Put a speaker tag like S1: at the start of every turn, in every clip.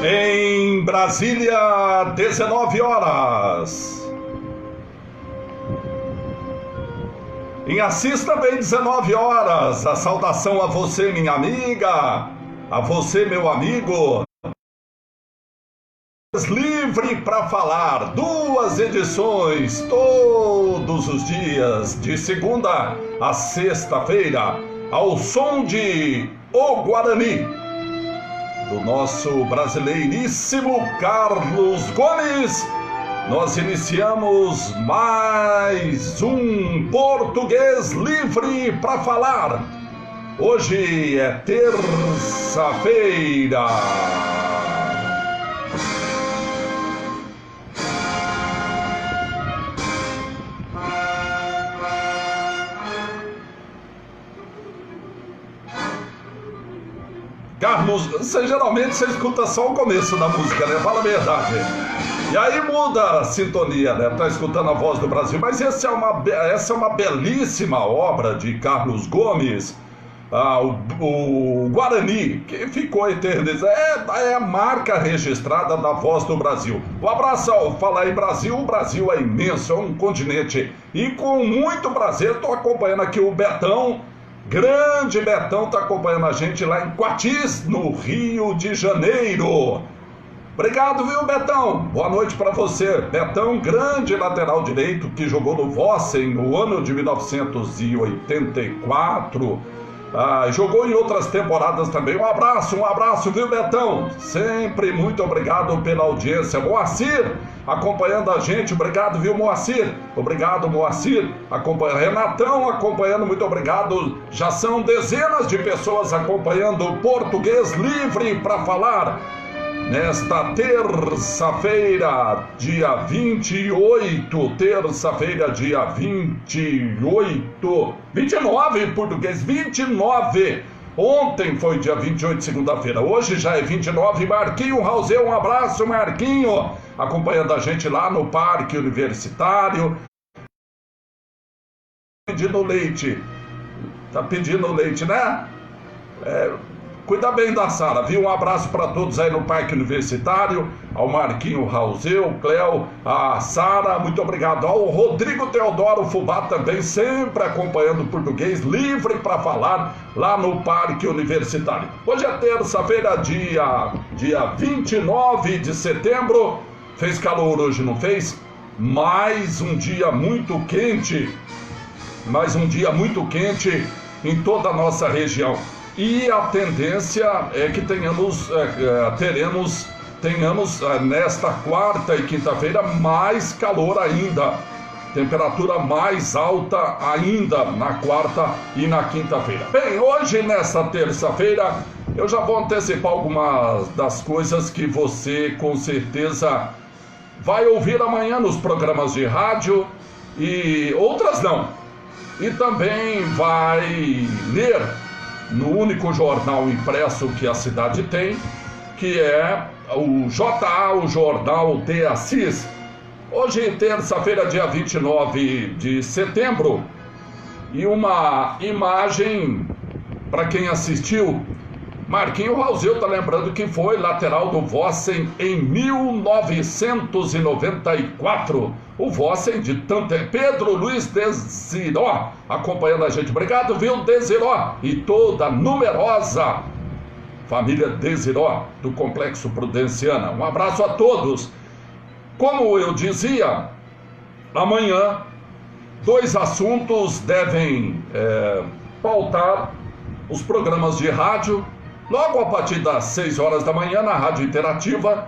S1: Em Brasília, 19 horas. Em Assis também, 19 horas. A saudação a você, minha amiga, a você, meu amigo. Livre para falar, 2 edições todos os dias, de segunda a sexta-feira, ao som de O Guarani, do nosso brasileiríssimo Carlos Gomes. Nós iniciamos mais um Português Livre para falar. Hoje é terça-feira. Carlos, geralmente você escuta só o começo da música, né? Fala a verdade. E aí muda a sintonia, né? Tá escutando a voz do Brasil. Mas essa é uma belíssima obra de Carlos Gomes, o Guarani, que ficou eternizado. É a marca registrada da voz do Brasil. Um abraço ao Falar em Brasil. O Brasil é imenso, é um continente. E com muito prazer estou acompanhando aqui o Betão. Grande Betão está acompanhando a gente lá em Quatis, no Rio de Janeiro. Obrigado, viu, Betão? Boa noite para você. Betão, grande lateral direito que jogou no Vossen no ano de 1984. Jogou em outras temporadas também. Um abraço, viu, Betão? Sempre muito obrigado pela audiência. Moacir, acompanhando a gente. Obrigado, viu, Moacir? Obrigado, Moacir. Renatão acompanhando, muito obrigado. Já são dezenas de pessoas acompanhando o Português Livre para falar. Nesta terça-feira, dia 28, 29 em português, 29. Ontem foi dia 28, segunda-feira, hoje já é 29. Marquinho Rauseu, um abraço, Marquinho, acompanhando a gente lá no Parque Universitário. Pedindo leite, tá pedindo leite, né? Cuida bem da Sara, viu? Um abraço para todos aí no Parque Universitário, ao Marquinho Rauseu, Cléo, a Sara, muito obrigado. Ao Rodrigo Teodoro Fubá também, sempre acompanhando o Português Livre para falar lá no Parque Universitário. Hoje é terça-feira, dia 29 de setembro. Fez calor hoje, não fez? Mais um dia muito quente em toda a nossa região. E a tendência é que tenhamos nesta quarta e quinta-feira mais calor ainda. Temperatura mais alta ainda na quarta e na quinta-feira. Bem, hoje nesta terça-feira eu já vou antecipar algumas das coisas que você com certeza vai ouvir amanhã nos programas de rádio e outras não. E também vai ler no único jornal impresso que a cidade tem, que é o JA, o Jornal de Assis. Hoje, terça-feira, dia 29 de setembro, e uma imagem para quem assistiu. Marquinho Rauseu está lembrando que foi lateral do Vossen em 1994. O Vossen de Pedro Luiz Desiró acompanhando a gente. Obrigado, viu, Desiró? E toda a numerosa família Desiró do Complexo Prudenciana. Um abraço a todos. Como eu dizia, amanhã 2 assuntos devem pautar os programas de rádio. Logo a partir das 6 horas da manhã, na Rádio Interativa,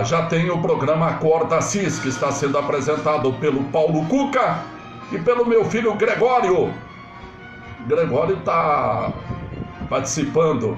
S1: já tem o programa Acorda Assis, que está sendo apresentado pelo Paulo Cuca e pelo meu filho Gregório. Gregório está participando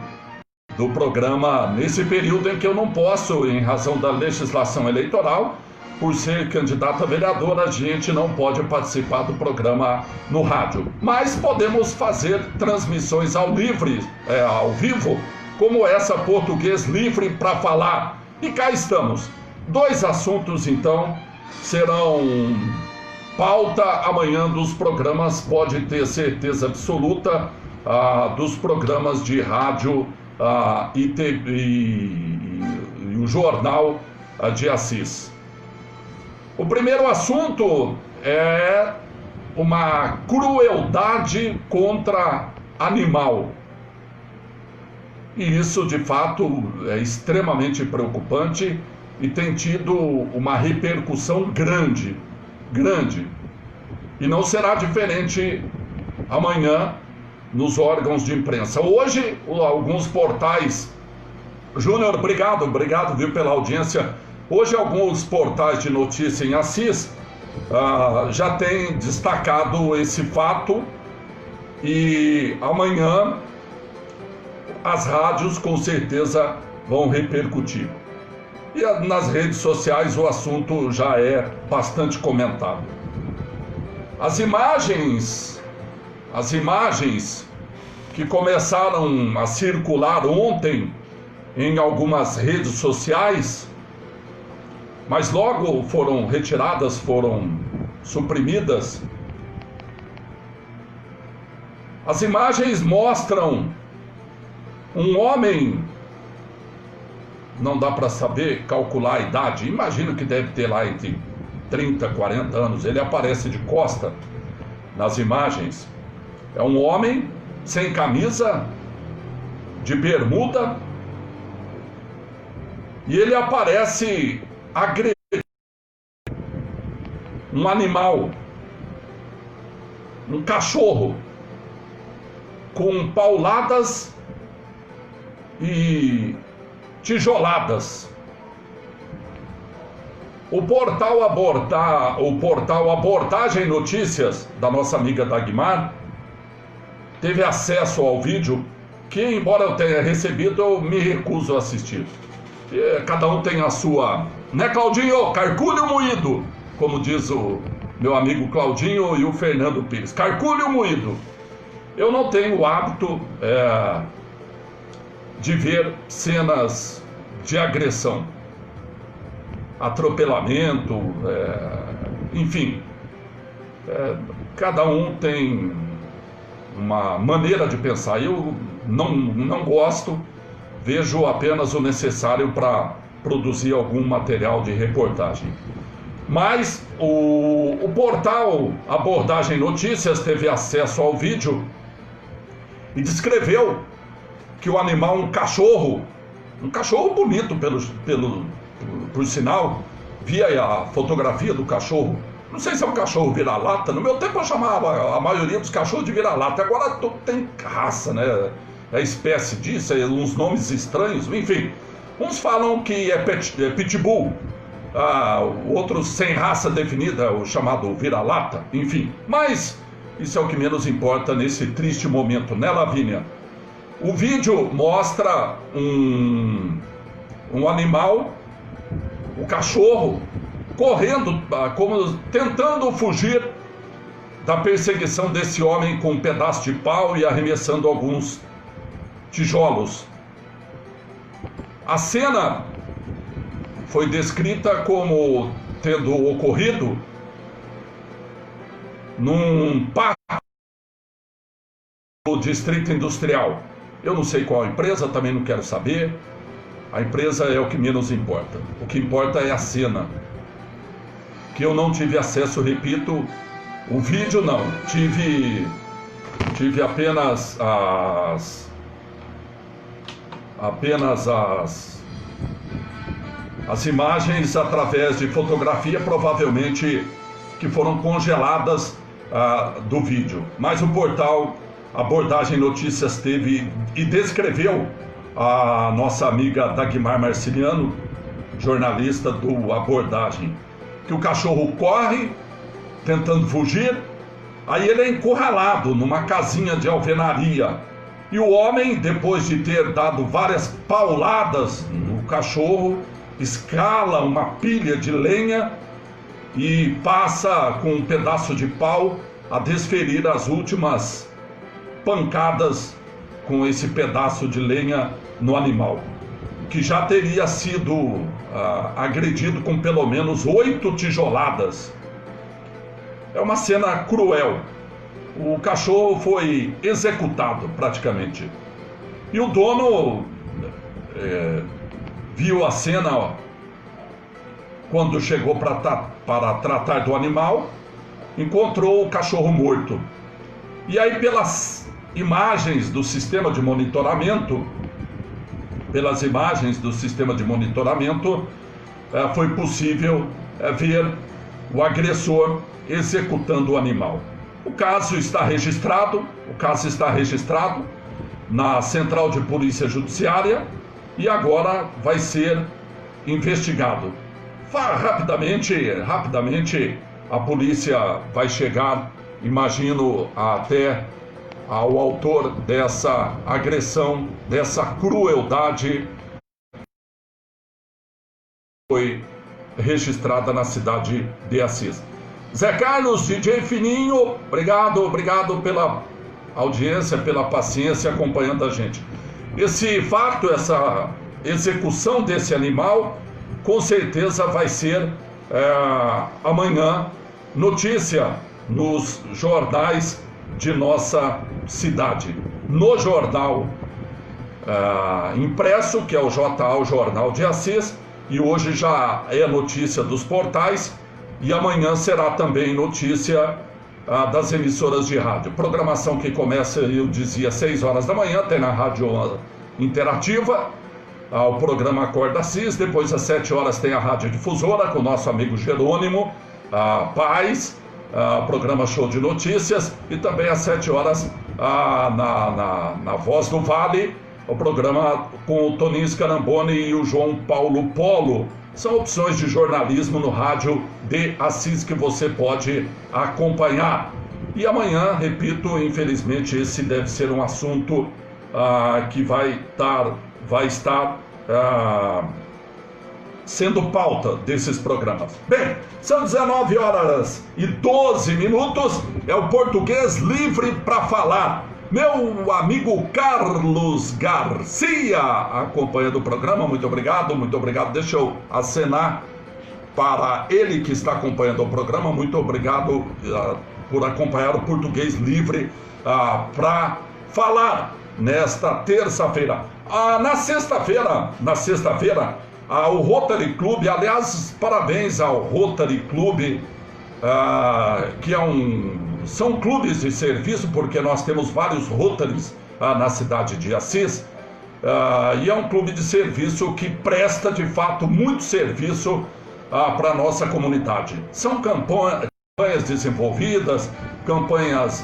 S1: do programa nesse período em que eu não posso, em razão da legislação eleitoral, por ser candidato a vereador, a gente não pode participar do programa no rádio. Mas podemos fazer transmissões ao vivo, como essa Português Livre para falar. E cá estamos. 2 assuntos, então, serão pauta amanhã dos programas, pode ter certeza absoluta, dos programas de rádio e jornal de Assis. O primeiro assunto é uma crueldade contra animal. E isso, de fato, é extremamente preocupante e tem tido uma repercussão grande. E não será diferente amanhã nos órgãos de imprensa. Hoje, alguns portais... Júnior, obrigado, viu, pela audiência. Hoje, alguns portais de notícia em Assis já têm destacado esse fato e amanhã as rádios com certeza vão repercutir. E nas redes sociais o assunto já é bastante comentado. As imagens que começaram a circular ontem em algumas redes sociais, mas logo foram retiradas, foram suprimidas. As imagens mostram um homem, não dá para saber, calcular a idade, imagino que deve ter lá entre 30 e 40 anos, ele aparece de costa nas imagens. É um homem sem camisa, de bermuda, e ele aparece agredindo um animal, um cachorro, com pauladas e tijoladas. O portal Abordagem Notícias, da nossa amiga Dagmar, teve acesso ao vídeo que, embora eu tenha recebido, eu me recuso a assistir. Cada um tem a sua... Né, Claudinho? Carcúlio moído, como diz o meu amigo Claudinho e o Fernando Pires. Carcúlio moído. Eu não tenho o hábito de ver cenas de agressão, atropelamento, enfim. Cada um tem uma maneira de pensar. Eu não gosto, vejo apenas o necessário para produzir algum material de reportagem. Mas o portal Abordagem Notícias teve acesso ao vídeo e descreveu que o animal, um cachorro bonito por sinal, via a fotografia do cachorro. Não sei se é um cachorro vira-lata. No meu tempo eu chamava a maioria dos cachorros de vira-lata. Agora tem raça, né? É espécie disso, uns nomes estranhos, enfim. Uns falam que é pitbull, outros sem raça definida, o chamado vira-lata, enfim. Mas isso é o que menos importa nesse triste momento, né, Lavínia? O vídeo mostra um animal, o cachorro, correndo, como tentando fugir da perseguição desse homem com um pedaço de pau e arremessando alguns tijolos. A cena foi descrita como tendo ocorrido num pátio do Distrito Industrial. Eu não sei qual empresa, também não quero saber. A empresa é o que menos importa. O que importa é a cena, que eu não tive acesso, repito. O vídeo não, tive apenas as imagens através de fotografia, provavelmente que foram congeladas do vídeo. Mas o portal Abordagem Notícias teve e descreveu a nossa amiga Dagmar Marciliano, jornalista do Abordagem, que o cachorro corre tentando fugir, aí ele é encurralado numa casinha de alvenaria. E o homem, depois de ter dado várias pauladas no cachorro, escala uma pilha de lenha e passa com um pedaço de pau a desferir as últimas pancadas com esse pedaço de lenha no animal, que já teria sido agredido com pelo menos 8 tijoladas. É uma cena cruel. O cachorro foi executado praticamente. E o dono viu a cena, ó, quando chegou para tratar do animal, encontrou o cachorro morto. E aí, pelas imagens do sistema de monitoramento, foi possível ver o agressor executando o animal. O caso está registrado na Central de Polícia Judiciária e agora vai ser investigado. Rapidamente a polícia vai chegar, imagino, até ao autor dessa agressão, dessa crueldade que foi registrada na cidade de Assis. Zé Carlos, DJ Fininho, obrigado pela audiência, pela paciência acompanhando a gente. Esse fato, essa execução desse animal, com certeza vai ser amanhã notícia nos jornais de nossa cidade. No jornal impresso, que é o JA, o Jornal de Assis, e hoje já é notícia dos portais, e amanhã será também notícia das emissoras de rádio. Programação que começa, eu dizia, 6 horas da manhã, tem na Rádio Interativa, o programa Acorda Assis. Depois às 7 horas tem a Rádio Difusora com o nosso amigo Jerônimo Paz, programa Show de Notícias, e também às 7 horas na Voz do Vale, o programa com o Toninho Scaramboni e o João Paulo Polo. São opções de jornalismo no rádio de Assis que você pode acompanhar. E amanhã, repito, infelizmente esse deve ser um assunto que vai estar sendo pauta desses programas. Bem, são 19 horas e 12 minutos, é o Português Livre para Falar. Meu amigo Carlos Garcia acompanhando o programa, muito obrigado. Deixa eu acenar para ele que está acompanhando o programa, muito obrigado por acompanhar o Português Livre para falar nesta terça-feira. Na sexta-feira, o Rotary Club, aliás, parabéns ao Rotary Club, que são clubes de serviço, porque nós temos vários Rotarys na cidade de Assis, e é um clube de serviço que presta, de fato, muito serviço para a nossa comunidade. São campanhas desenvolvidas, campanhas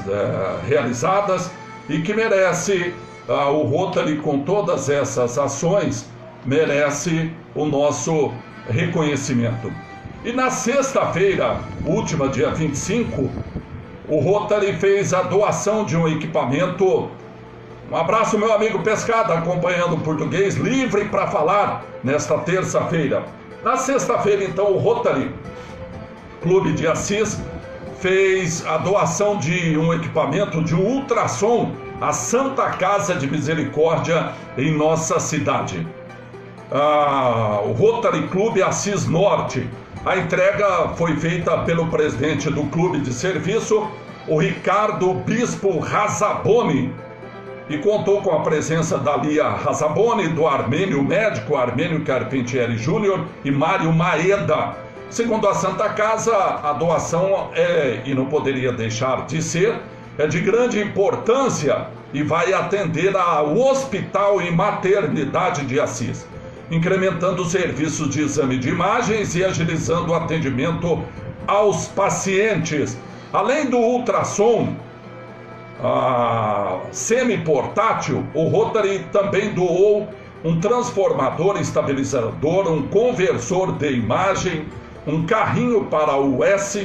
S1: realizadas, e que merece, o Rotary, com todas essas ações, merece o nosso reconhecimento. E na sexta-feira, última, dia 25, o Rotary fez a doação de um equipamento. Um abraço, meu amigo Pescada, acompanhando o Português Livre para Falar nesta terça-feira. Na sexta-feira, então, o Rotary Clube de Assis fez a doação de um equipamento de um ultrassom à Santa Casa de Misericórdia em nossa cidade. O Rotary Clube Assis Norte. A entrega foi feita pelo presidente do clube de serviço, o Ricardo Bispo Razaboni, e contou com a presença da Lia Razaboni, do Armênio Médico, Armênio Carpentieri Júnior e Mário Maeda. Segundo a Santa Casa, a doação e não poderia deixar de ser, é de grande importância e vai atender ao Hospital e Maternidade de Assis, incrementando os serviços de exame de imagens e agilizando o atendimento aos pacientes. Além do ultrassom semi-portátil, o Rotary também doou um transformador estabilizador, um conversor de imagem, um carrinho para o US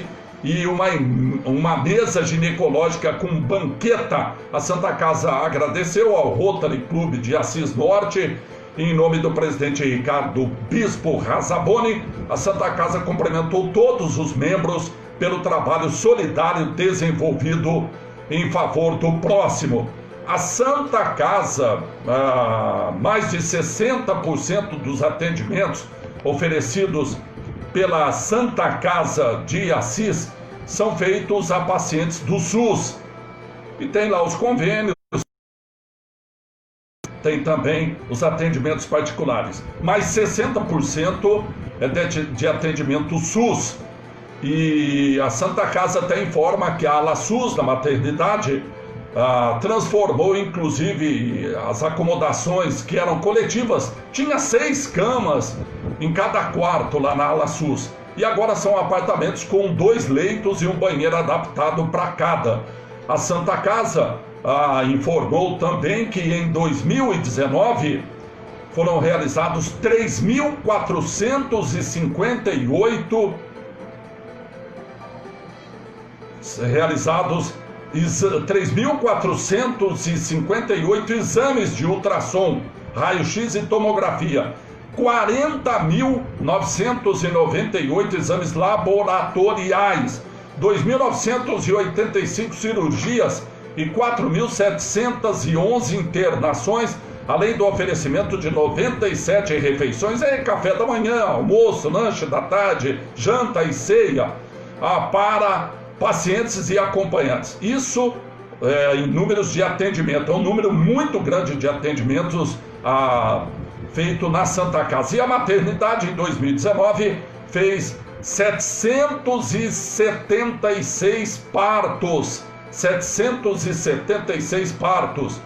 S1: e uma mesa ginecológica com banqueta. A Santa Casa agradeceu ao Rotary Clube de Assis Norte. Em nome do presidente Ricardo Bispo Razaboni, a Santa Casa cumprimentou todos os membros pelo trabalho solidário desenvolvido em favor do próximo. A Santa Casa, mais de 60% dos atendimentos oferecidos pela Santa Casa de Assis são feitos a pacientes do SUS. E tem lá os convênios tem também os atendimentos particulares. Mais 60% é de atendimento SUS. E a Santa Casa até informa que a ala SUS da maternidade transformou inclusive as acomodações que eram coletivas. Tinha 6 camas em cada quarto lá na ala SUS. E agora são apartamentos com 2 leitos e um banheiro adaptado para cada. A Santa Casa informou também que em 2019 foram realizados 3.458 exames de ultrassom, raio-x e tomografia, 40.998 exames laboratoriais, 2.985 cirurgias e 4.711 internações, além do oferecimento de 97 refeições, café da manhã, almoço, lanche da tarde, janta e ceia, para pacientes e acompanhantes. Isso em números de atendimento, é um número muito grande de atendimentos feito na Santa Casa. E a maternidade em 2019 fez 776 partos, 776 partos,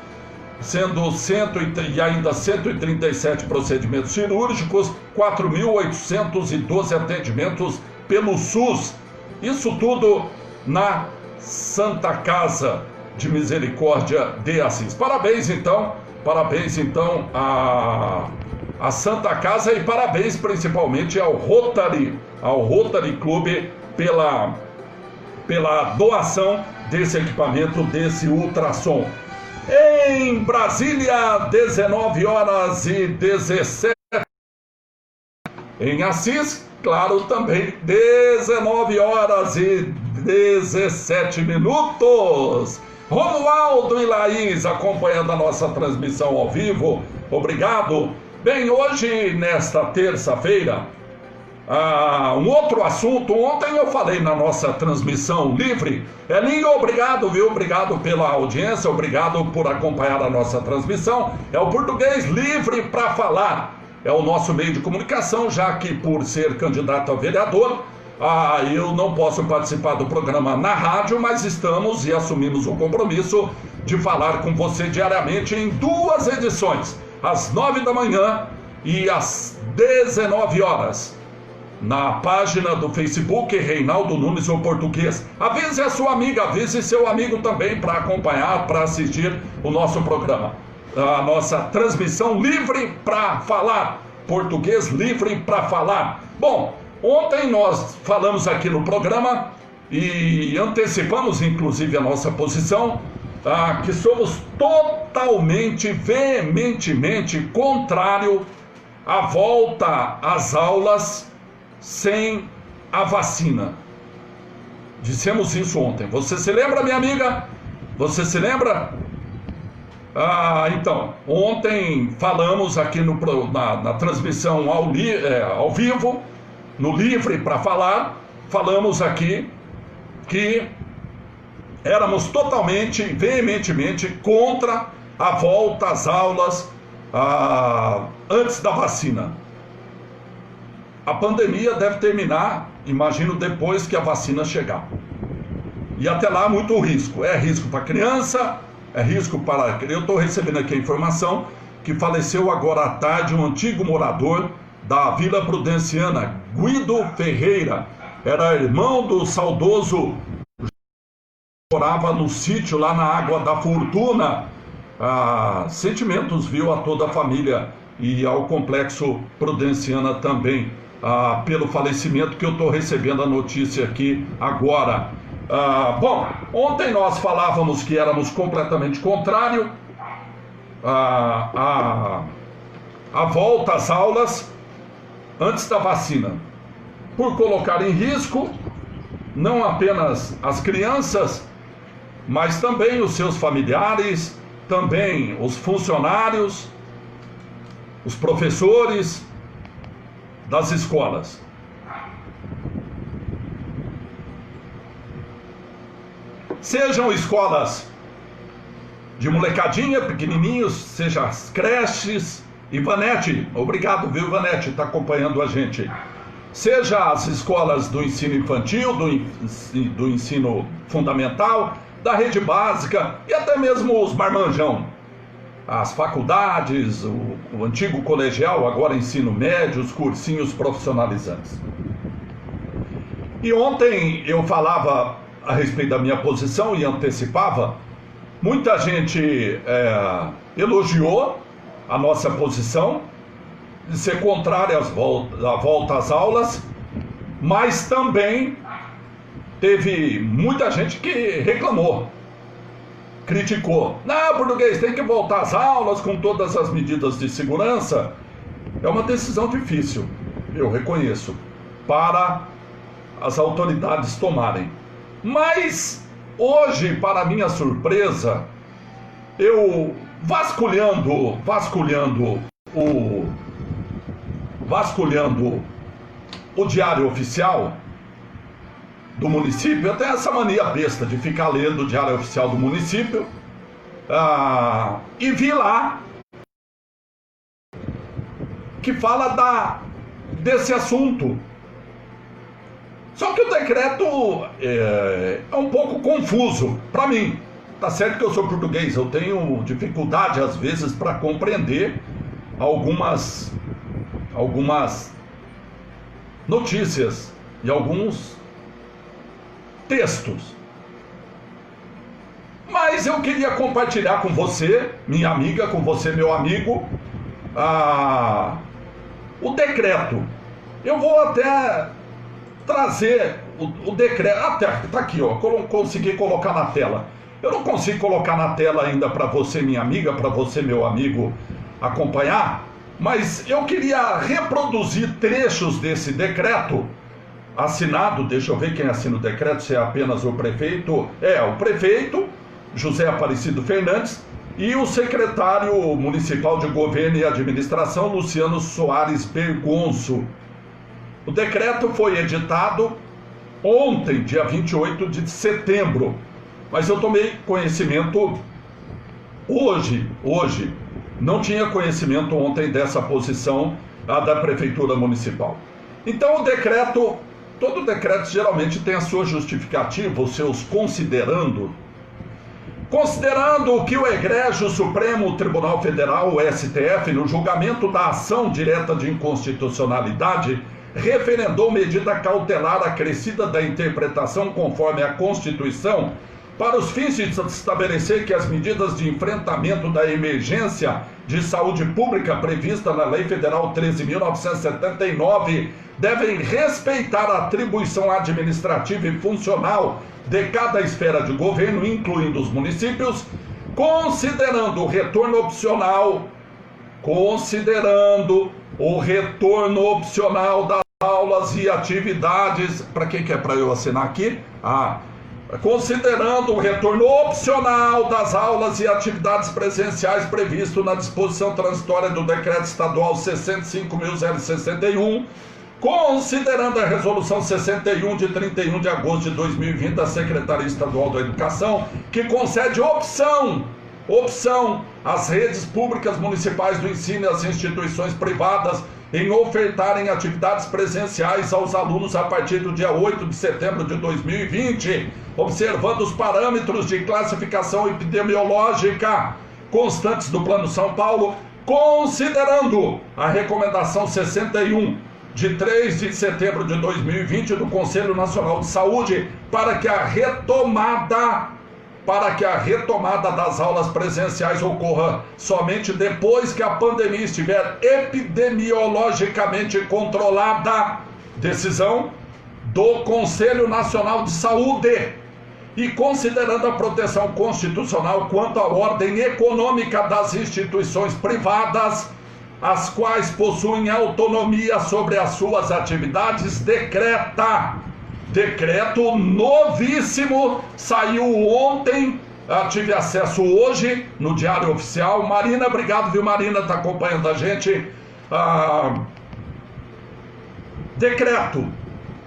S1: sendo 137 procedimentos cirúrgicos, 4.812 atendimentos pelo SUS. Isso tudo na Santa Casa de Misericórdia de Assis. Parabéns então a Santa Casa e parabéns principalmente ao Rotary Clube pela doação desse equipamento, desse ultrassom. Em Brasília, 19h17. Em Assis, claro, também 19h17. Romualdo e Laís acompanhando a nossa transmissão ao vivo. Obrigado. Bem, hoje, nesta terça-feira, um outro assunto. Ontem eu falei na nossa transmissão livre. Elinho, obrigado, viu? Obrigado pela audiência, obrigado por acompanhar a nossa transmissão. É o Português Livre para Falar. É o nosso meio de comunicação, já que por ser candidato a vereador, eu não posso participar do programa na rádio, mas estamos e assumimos o compromisso de falar com você diariamente em 2 edições, às 9 da manhã e às 19 horas, na página do Facebook Reinaldo Nunes, o Português. Avise a sua amiga, avise seu amigo também para acompanhar, para assistir o nosso programa. A nossa transmissão livre para falar, Português Livre para Falar. Bom, ontem nós falamos aqui no programa e antecipamos inclusive a nossa posição, que somos totalmente, veementemente contrário à volta às aulas sem a vacina. Dissemos isso ontem. Você se lembra, minha amiga? Você se lembra? Então, ontem falamos aqui na transmissão ao vivo, no Livre para Falar, falamos aqui que éramos totalmente, veementemente contra a volta às aulas antes da vacina. A pandemia deve terminar, imagino, depois que a vacina chegar. E até lá, muito risco. É risco para criança, é risco para... Eu estou recebendo aqui a informação que faleceu agora à tarde um antigo morador da Vila Prudenciana, Guido Ferreira. Era irmão do saudoso, morava no sítio lá na Água da Fortuna. Sentimentos, viu, a toda a família e ao Complexo Prudenciana também, pelo falecimento que eu estou recebendo a notícia aqui agora. Bom, ontem nós falávamos que éramos completamente contrário à volta às aulas antes da vacina, por colocar em risco não apenas as crianças, mas também os seus familiares, também os funcionários, os professores das escolas. Sejam escolas de molecadinha, pequenininhos, seja as creches. Ivanete, obrigado, viu, Ivanete, está acompanhando a gente. Seja as escolas do ensino infantil, do ensino fundamental, da rede básica e até mesmo os marmanjão. As faculdades, o antigo colegial, agora ensino médio, os cursinhos profissionalizantes. E ontem eu falava a respeito da minha posição e antecipava. Muita gente elogiou a nossa posição de ser contrária à volta às aulas, mas também teve muita gente que reclamou, criticou. Não, português, tem que voltar às aulas com todas as medidas de segurança. É uma decisão difícil, eu reconheço, para as autoridades tomarem. Mas hoje, para minha surpresa, eu vasculhando o diário oficial do município, eu tenho essa mania besta de ficar lendo o diário oficial do município, e vi lá que fala desse assunto. Só que o decreto é um pouco confuso para mim. Tá certo que eu sou português, eu tenho dificuldade às vezes para compreender algumas notícias e alguns textos. Mas eu queria compartilhar com você, minha amiga, com você, meu amigo, o decreto. Eu vou até trazer o decreto. Até tá aqui, ó. Consegui colocar na tela. Eu não consigo colocar na tela ainda para você, minha amiga, para você, meu amigo, acompanhar, mas eu queria reproduzir trechos desse decreto assinado. Deixa eu ver quem assina o decreto, se é apenas o prefeito. O prefeito José Aparecido Fernandes e o secretário municipal de Governo e Administração, Luciano Soares Bergonço. O decreto foi editado ontem, dia 28 de setembro, mas eu tomei conhecimento hoje. Não tinha conhecimento ontem dessa posição da Prefeitura Municipal. Então o decreto, todo decreto geralmente tem a sua justificativa, os seus considerando que o Egrégio Supremo Tribunal Federal, o STF, no julgamento da ação direta de inconstitucionalidade, referendou medida cautelar acrescida da interpretação conforme a Constituição para os fins de estabelecer que as medidas de enfrentamento da emergência de saúde pública prevista na Lei Federal 13.979 devem respeitar a atribuição administrativa e funcional de cada esfera de governo, incluindo os municípios, considerando o retorno opcional das aulas e atividades. Para quem que é para eu assinar aqui? Considerando o retorno opcional das aulas e atividades presenciais previsto na disposição transitória do Decreto Estadual 65.061, considerando a Resolução 61 de 31 de agosto de 2020 da Secretaria Estadual da Educação, que concede opção às redes públicas municipais do ensino e às instituições privadas em ofertarem atividades presenciais aos alunos a partir do dia 8 de setembro de 2020, observando os parâmetros de classificação epidemiológica constantes do Plano São Paulo, considerando a Recomendação 61 de 3 de setembro de 2020 do Conselho Nacional de Saúde para que a retomada das aulas presenciais ocorra somente depois que a pandemia estiver epidemiologicamente controlada. Decisão do Conselho Nacional de Saúde. E considerando a proteção constitucional quanto à ordem econômica das instituições privadas, as quais possuem autonomia sobre as suas atividades, decreto novíssimo, saiu ontem, tive acesso hoje no Diário Oficial. Marina, obrigado, viu, Marina, está acompanhando a gente. Decreto,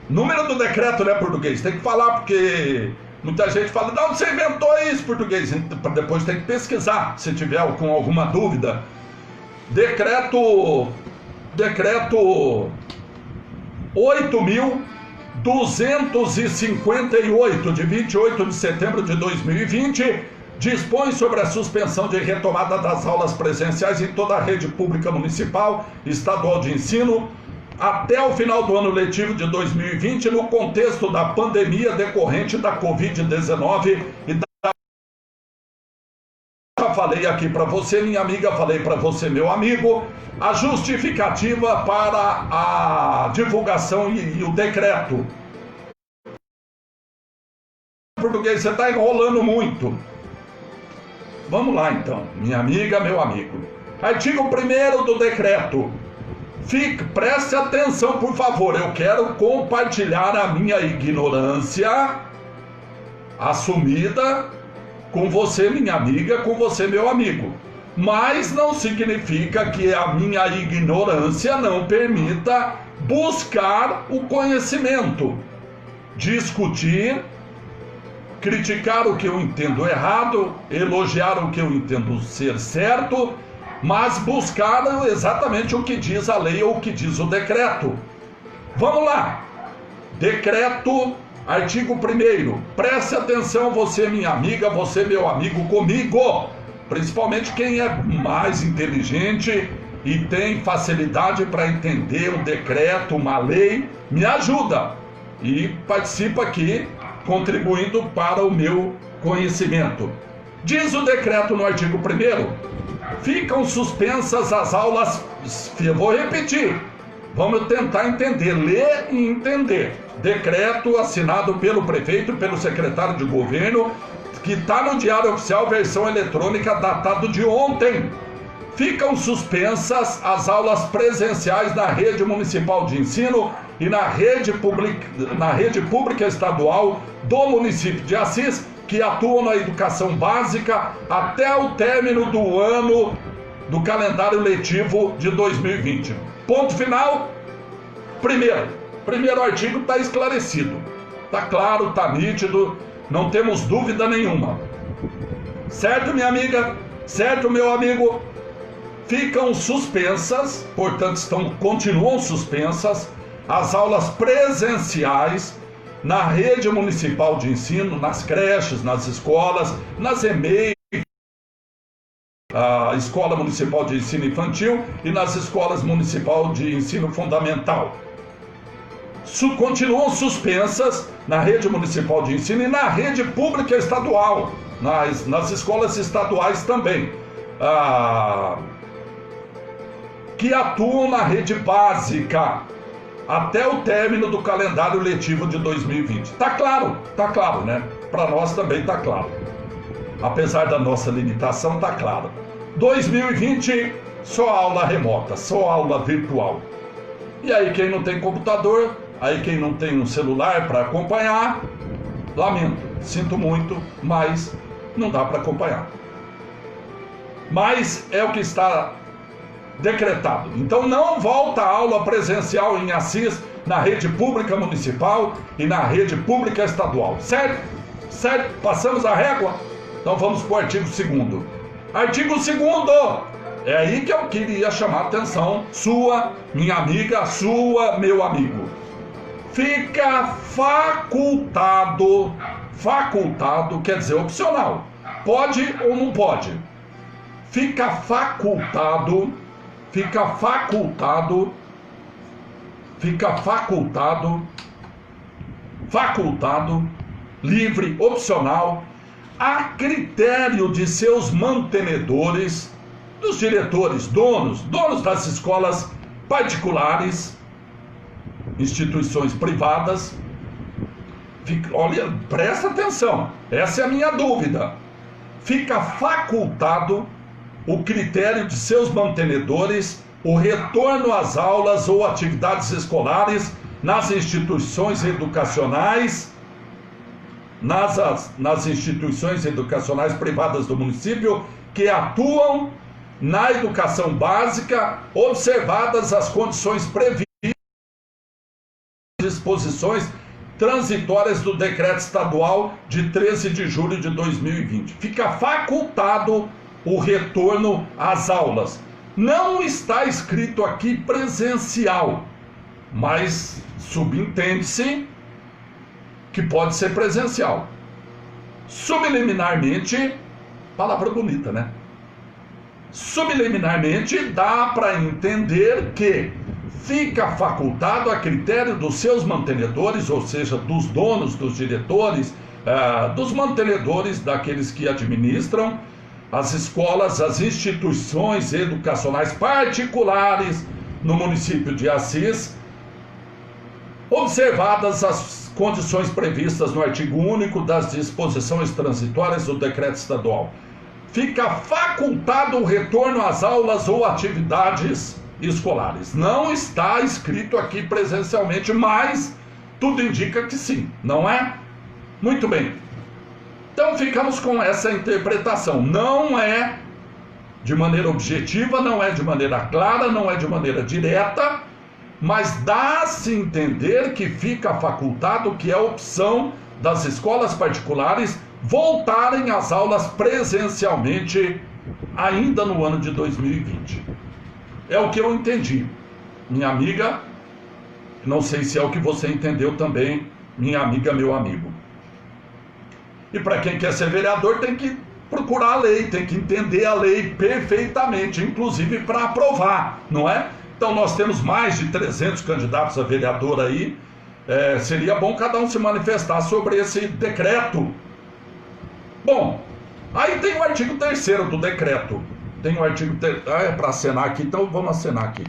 S1: número do decreto, né, português? Tem que falar porque Muita gente fala, não, você inventou isso, português. Depois tem que pesquisar, se tiver com alguma dúvida. Decreto 8.258, de 28 de setembro de 2020, dispõe sobre a suspensão de retomada das aulas presenciais em toda a rede pública municipal, estadual de ensino, até o final do ano letivo de 2020, no contexto da pandemia decorrente da Covid-19 e da... Já falei aqui para você, minha amiga, falei para você, meu amigo, a justificativa para a divulgação e o decreto. Português, você está enrolando muito. Vamos lá então, minha amiga, meu amigo. Artigo 1º do decreto. Preste atenção, por favor. Eu quero compartilhar a minha ignorância assumida com você, minha amiga, com você, meu amigo. Mas não significa que a minha ignorância não permita buscar o conhecimento, discutir, criticar o que eu entendo errado, elogiar o que eu entendo ser certo, mas buscar exatamente o que diz a lei ou o que diz o decreto. Vamos lá. Decreto, artigo 1º. Preste atenção, você, minha amiga, você, meu amigo, comigo. Principalmente quem é mais inteligente e tem facilidade para entender um decreto, uma lei, me ajuda e participa aqui, contribuindo para o meu conhecimento. Diz o decreto no artigo 1º, ficam suspensas as aulas, eu vou repetir, vamos tentar entender, ler e entender. Decreto assinado pelo prefeito e pelo secretário de governo, que está no Diário Oficial, versão eletrônica, datado de ontem. Ficam suspensas as aulas presenciais na rede municipal de ensino e na rede pública estadual do município de Assis, que atuam na educação básica até o término do ano do calendário letivo de 2020. Ponto final. Primeiro artigo está esclarecido, está claro, está nítido, não temos dúvida nenhuma. Certo, minha amiga? Certo, meu amigo? Ficam suspensas, portanto continuam suspensas, as aulas presenciais na rede municipal de ensino, nas creches, nas escolas, nas EMEI, a Escola Municipal de Ensino Infantil e nas escolas municipal de ensino fundamental. Continuam suspensas na rede municipal de ensino e na rede pública estadual, nas escolas estaduais também, que atuam na rede básica até o término do calendário letivo de 2020. Tá claro, né? Para nós também tá claro. Apesar da nossa limitação, tá claro. 2020, só aula remota, só aula virtual. E aí quem não tem computador, aí quem não tem um celular para acompanhar, lamento, sinto muito, mas não dá para acompanhar. Mas é o que está decretado. Então não volta a aula presencial em Assis, na rede pública municipal e na rede pública estadual. Certo? Certo? Passamos a régua? Então vamos para o artigo 2º. Artigo 2º. É aí que eu queria chamar a atenção sua, minha amiga, sua, meu amigo. Fica facultado quer dizer opcional. Pode ou não pode? Fica facultado, livre, opcional, a critério de seus mantenedores, dos diretores, donos das escolas particulares, instituições privadas. Olha, presta atenção, essa é a minha dúvida. Fica facultado o critério de seus mantenedores o retorno às aulas ou atividades escolares nas instituições educacionais, nas instituições educacionais privadas do município que atuam na educação básica, observadas as condições previstas, disposições transitórias do decreto estadual de 13 de julho de 2020. Fica facultado o retorno às aulas. Não está escrito aqui presencial, mas subentende-se que pode ser presencial. Subliminarmente, palavra bonita, né? Subliminarmente dá para entender que fica facultado a critério dos seus mantenedores, ou seja, dos donos, dos diretores, dos mantenedores, daqueles que administram as escolas, as instituições educacionais particulares no município de Assis, observadas as condições previstas no artigo único das disposições transitórias do decreto estadual. Fica facultado o retorno às aulas ou atividades escolares. Não está escrito aqui presencialmente, mas tudo indica que sim, não é? Muito bem. Então ficamos com essa interpretação. Não é de maneira objetiva, não é de maneira clara, não é de maneira direta, mas dá-se entender que fica facultado, que é opção das escolas particulares voltarem às aulas presencialmente ainda no ano de 2020. É o que eu entendi. Minha amiga, não sei se é o que você entendeu também, minha amiga, meu amigo. E para quem quer ser vereador tem que procurar a lei, tem que entender a lei perfeitamente, inclusive para aprovar, não é? Então nós temos mais de 300 candidatos a vereador aí, seria bom cada um se manifestar sobre esse decreto. Bom, aí tem o artigo 3º do decreto. Tem o artigo 3º, é para assinar aqui, então vamos assinar aqui.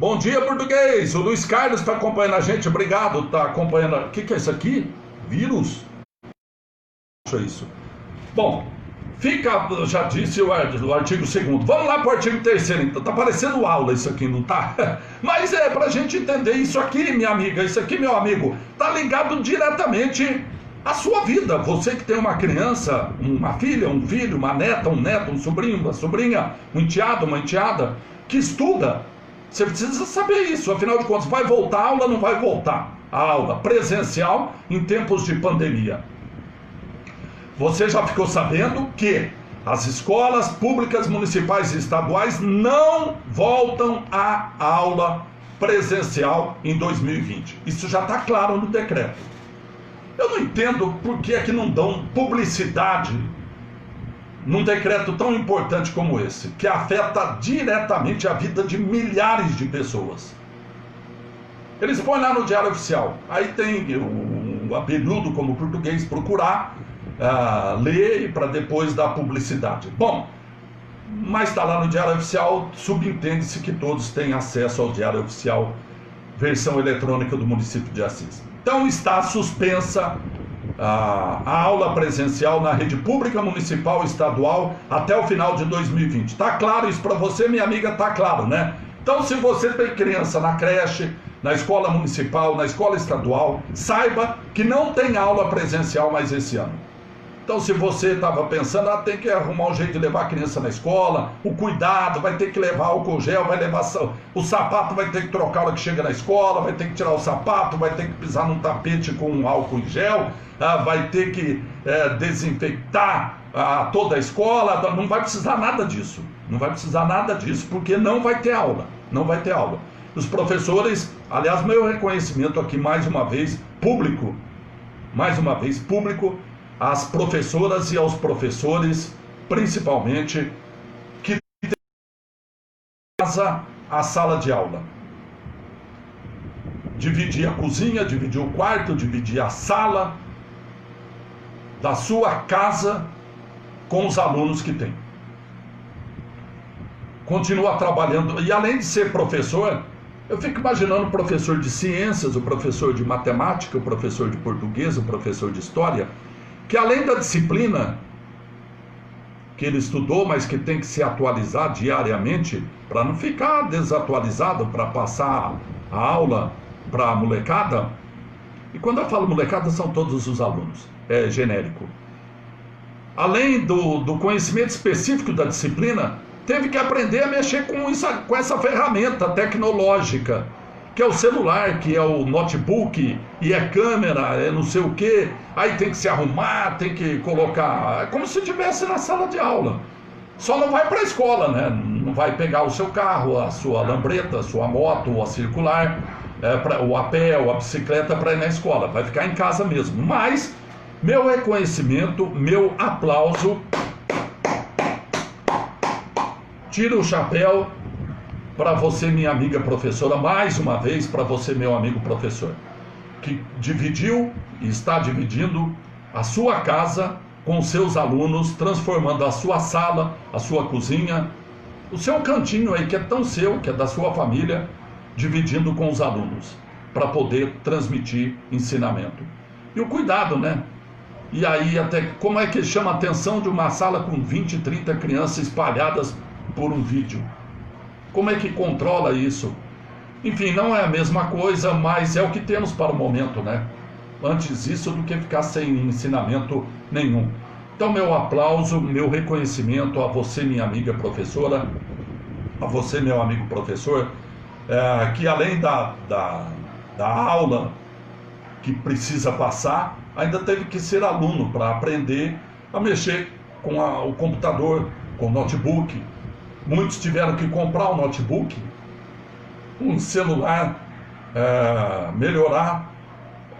S1: Bom dia, português, o Luiz Carlos está acompanhando a gente, obrigado, está acompanhando. O que é isso aqui? Vírus? Isso. Bom, fica, já disse o artigo 2º. Vamos lá para o artigo 3º, então. Tá parecendo aula isso aqui, não tá? Mas é para a gente entender isso aqui, minha amiga, isso aqui, meu amigo, tá ligado diretamente à sua vida. Você que tem uma criança, uma filha, um filho, uma neta, um neto, um sobrinho, uma sobrinha, um enteado, uma enteada, que estuda, você precisa saber isso. Afinal de contas, vai voltar a aula ou não vai voltar? A aula presencial em tempos de pandemia. Você já ficou sabendo que as escolas públicas municipais e estaduais não voltam à aula presencial em 2020. Isso já está claro no decreto. Eu não entendo por que é que não dão publicidade num decreto tão importante como esse, que afeta diretamente a vida de milhares de pessoas. Eles põem lá no Diário Oficial, aí tem o apelido como português procurar, ler para depois dar publicidade. Bom, mas está lá no Diário Oficial, subentende-se que todos têm acesso ao Diário Oficial, versão eletrônica do município de Assis. Então está suspensa a aula presencial na rede pública municipal e estadual até o final de 2020. Está claro isso para você, minha amiga? Está claro, né? Então, se você tem criança na creche, na escola municipal, na escola estadual, saiba que não tem aula presencial mais esse ano. Então, se você estava pensando, tem que arrumar um jeito de levar a criança na escola, o cuidado, vai ter que levar álcool gel, vai levar o sapato, vai ter que trocar a hora que chega na escola, vai ter que tirar o sapato, vai ter que pisar num tapete com álcool em gel, vai ter que desinfectar toda a escola, não vai precisar nada disso. Não vai precisar nada disso, porque não vai ter aula. Não vai ter aula. Os professores, aliás, meu reconhecimento aqui mais uma vez, público, às professoras e aos professores, principalmente, que têm em casa a sala de aula. Dividir a cozinha, dividir o quarto, dividir a sala da sua casa com os alunos que tem. Continua trabalhando, e além de ser professor, eu fico imaginando o professor de ciências, o professor de matemática, o professor de português, o professor de história, que além da disciplina que ele estudou, mas que tem que se atualizar diariamente, para não ficar desatualizado, para passar a aula para a molecada. E quando eu falo molecada, são todos os alunos, é genérico. Além do conhecimento específico da disciplina, teve que aprender a mexer com essa ferramenta tecnológica, que é o celular, que é o notebook, e é câmera, é não sei o quê, aí tem que se arrumar, tem que colocar, é como se estivesse na sala de aula. Só não vai para a escola, né? Não vai pegar o seu carro, a sua lambreta, a sua moto, a circular, o a pé ou a bicicleta para ir na escola. Vai ficar em casa mesmo. Mas meu reconhecimento, meu aplauso, tiro o chapéu para você, minha amiga professora, mais uma vez para você, meu amigo professor, que dividiu e está dividindo a sua casa com seus alunos, transformando a sua sala, a sua cozinha, o seu cantinho aí que é tão seu, que é da sua família, dividindo com os alunos, para poder transmitir ensinamento. E o cuidado, né? E aí até como é que chama a atenção de uma sala com 20, 30 crianças espalhadas por um vídeo? Como é que controla isso? Enfim, não é a mesma coisa, mas é o que temos para o momento, né? Antes isso do que ficar sem ensinamento nenhum. Então, meu aplauso, meu reconhecimento a você, minha amiga professora, a você, meu amigo professor, que além da aula que precisa passar, ainda teve que ser aluno para aprender a mexer com o computador, com o notebook. Muitos tiveram que comprar um notebook, um celular, melhorar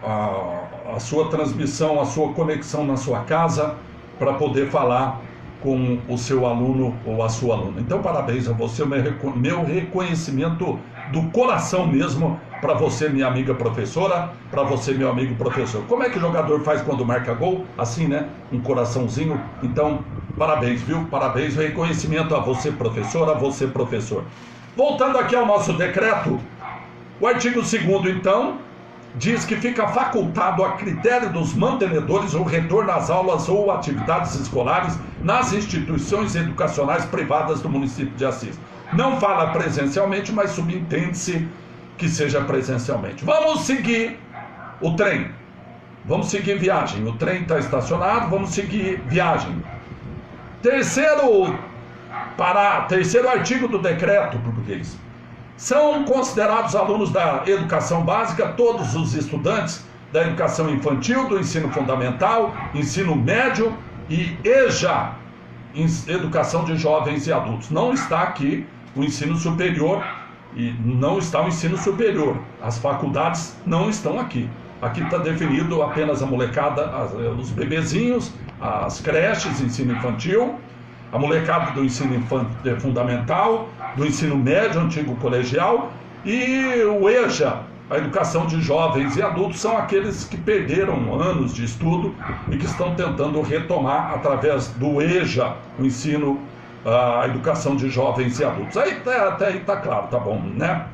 S1: a sua transmissão, a sua conexão na sua casa, para poder falar com o seu aluno ou a sua aluna. Então, parabéns a você, meu reconhecimento do coração mesmo, para você, minha amiga professora, para você, meu amigo professor. Como é que o jogador faz quando marca gol? Assim, né? Um coraçãozinho. Então, parabéns, viu? Parabéns, reconhecimento a você, professora, a você, professor. Voltando aqui ao nosso decreto, o artigo 2º, então, diz que fica facultado a critério dos mantenedores o retorno às aulas ou atividades escolares nas instituições educacionais privadas do município de Assis. Não fala presencialmente, mas subentende-se que seja presencialmente. Vamos seguir o trem. Vamos seguir viagem. O trem está estacionado, vamos seguir viagem. Terceiro artigo do decreto português. São considerados alunos da educação básica todos os estudantes da educação infantil, do ensino fundamental, ensino médio e EJA, educação de jovens e adultos. Não está aqui o ensino superior e não está o ensino superior. As faculdades não estão aqui. Aqui está definido apenas a molecada, os bebezinhos, as creches, ensino infantil, a molecada do ensino fundamental, do ensino médio, antigo colegial, e o EJA, a educação de jovens e adultos, são aqueles que perderam anos de estudo e que estão tentando retomar através do EJA, o ensino, a educação de jovens e adultos. Até aí tá claro, tá bom, né?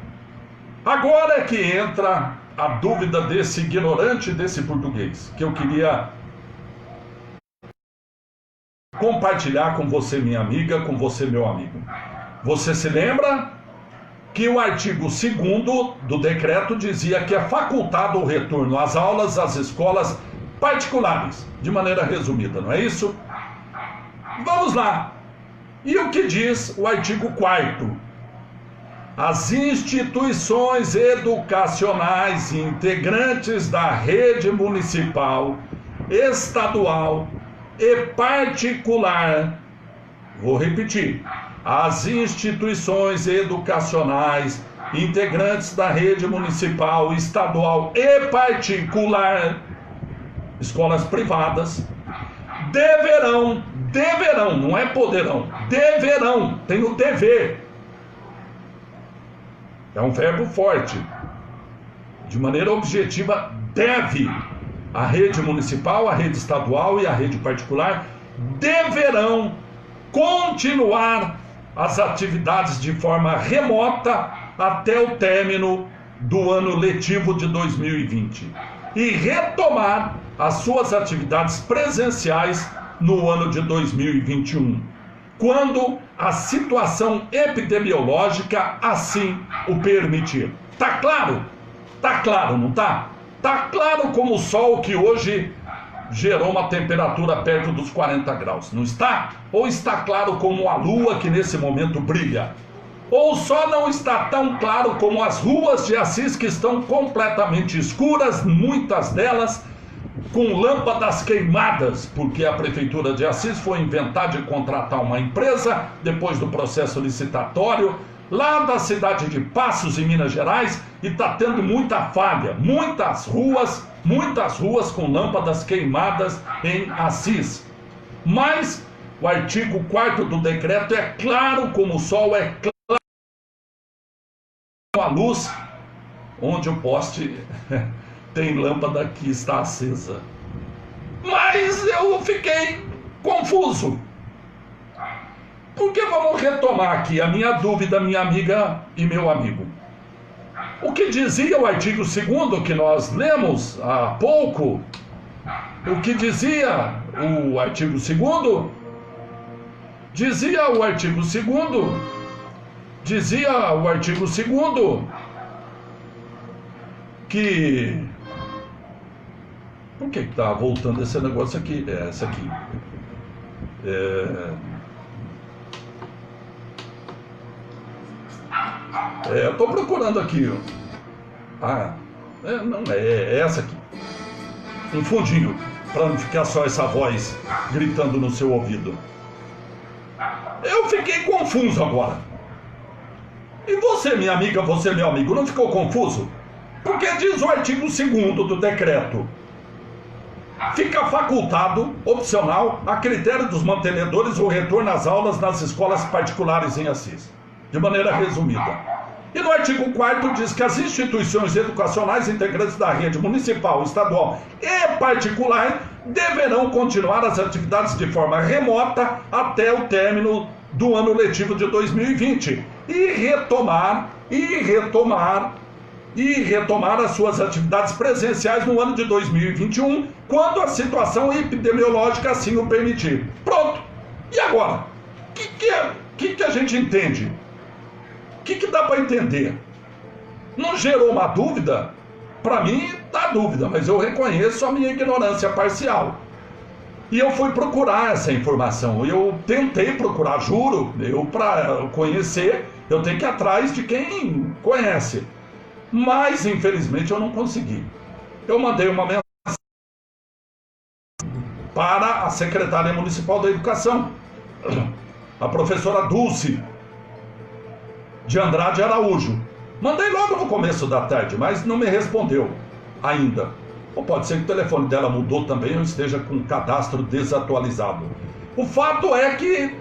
S1: Agora é que entra a dúvida desse ignorante desse português, que eu queria compartilhar com você, minha amiga, com você, meu amigo. Você se lembra que o artigo 2º do decreto dizia que é facultado o retorno às aulas às escolas particulares, de maneira resumida, não é isso? Vamos lá. E o que diz o artigo 4º? As instituições educacionais integrantes da rede municipal, estadual e particular, vou repetir, as instituições educacionais integrantes da rede municipal, estadual e particular, escolas privadas, deverão, não é poderão, deverão, tem o dever, é um verbo forte, de maneira objetiva, deve. A rede municipal, a rede estadual e a rede particular deverão continuar as atividades de forma remota até o término do ano letivo de 2020 e retomar as suas atividades presenciais no ano de 2021, quando a situação epidemiológica assim o permitir. Tá claro? Tá claro, não tá? Tá claro como o sol que hoje gerou uma temperatura perto dos 40 graus, não está? Ou está claro como a lua que nesse momento brilha? Ou só não está tão claro como as ruas de Assis, que estão completamente escuras, muitas delas com lâmpadas queimadas, porque a Prefeitura de Assis foi inventar de contratar uma empresa, depois do processo licitatório, lá da cidade de Passos, em Minas Gerais, e está tendo muita falha, muitas ruas com lâmpadas queimadas em Assis. Mas o artigo 4º do decreto é claro como o sol, é claro a luz, onde o poste tem lâmpada que está acesa. Mas eu fiquei confuso. Porque vamos retomar aqui a minha dúvida, minha amiga e meu amigo. O que dizia o artigo 2º que nós lemos há pouco? O que dizia o artigo 2º? Dizia o artigo 2º que... Por que está voltando esse negócio aqui? Essa aqui. Eu estou procurando aqui. Não, é essa aqui. Um fundinho, para não ficar só essa voz gritando no seu ouvido. Eu fiquei confuso agora. E você, minha amiga, você, meu amigo, não ficou confuso? Porque diz o artigo 2º do decreto: fica facultado, opcional, a critério dos mantenedores, o retorno às aulas nas escolas particulares em Assis. De maneira resumida. E no artigo 4º diz que as instituições educacionais integrantes da rede municipal, estadual e particular deverão continuar as atividades de forma remota até o término do ano letivo de 2020 e retomar as suas atividades presenciais no ano de 2021, quando a situação epidemiológica assim o permitir. Pronto. E agora? O que a gente entende? O que dá para entender? Não gerou uma dúvida? Para mim, dá dúvida, mas eu reconheço a minha ignorância parcial. E eu fui procurar essa informação. Eu tentei procurar, juro. Para conhecer, eu tenho que ir atrás de quem conhece. Mas, infelizmente, eu não consegui. Eu mandei uma mensagem para a secretária municipal da Educação, a professora Dulce de Andrade Araújo. Mandei logo no começo da tarde, mas não me respondeu ainda. Ou pode ser que o telefone dela mudou também, ou esteja com o cadastro desatualizado. O fato é que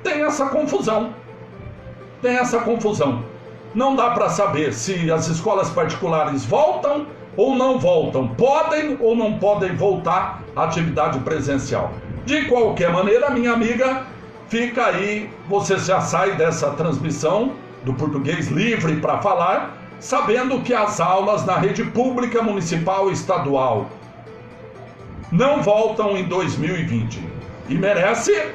S1: tem essa confusão. Não dá para saber se as escolas particulares voltam ou não voltam, podem ou não podem voltar à atividade presencial. De qualquer maneira, minha amiga, fica aí, você já sai dessa transmissão do Português Livre para Falar, sabendo que as aulas na rede pública, municipal e estadual não voltam em 2020. E merece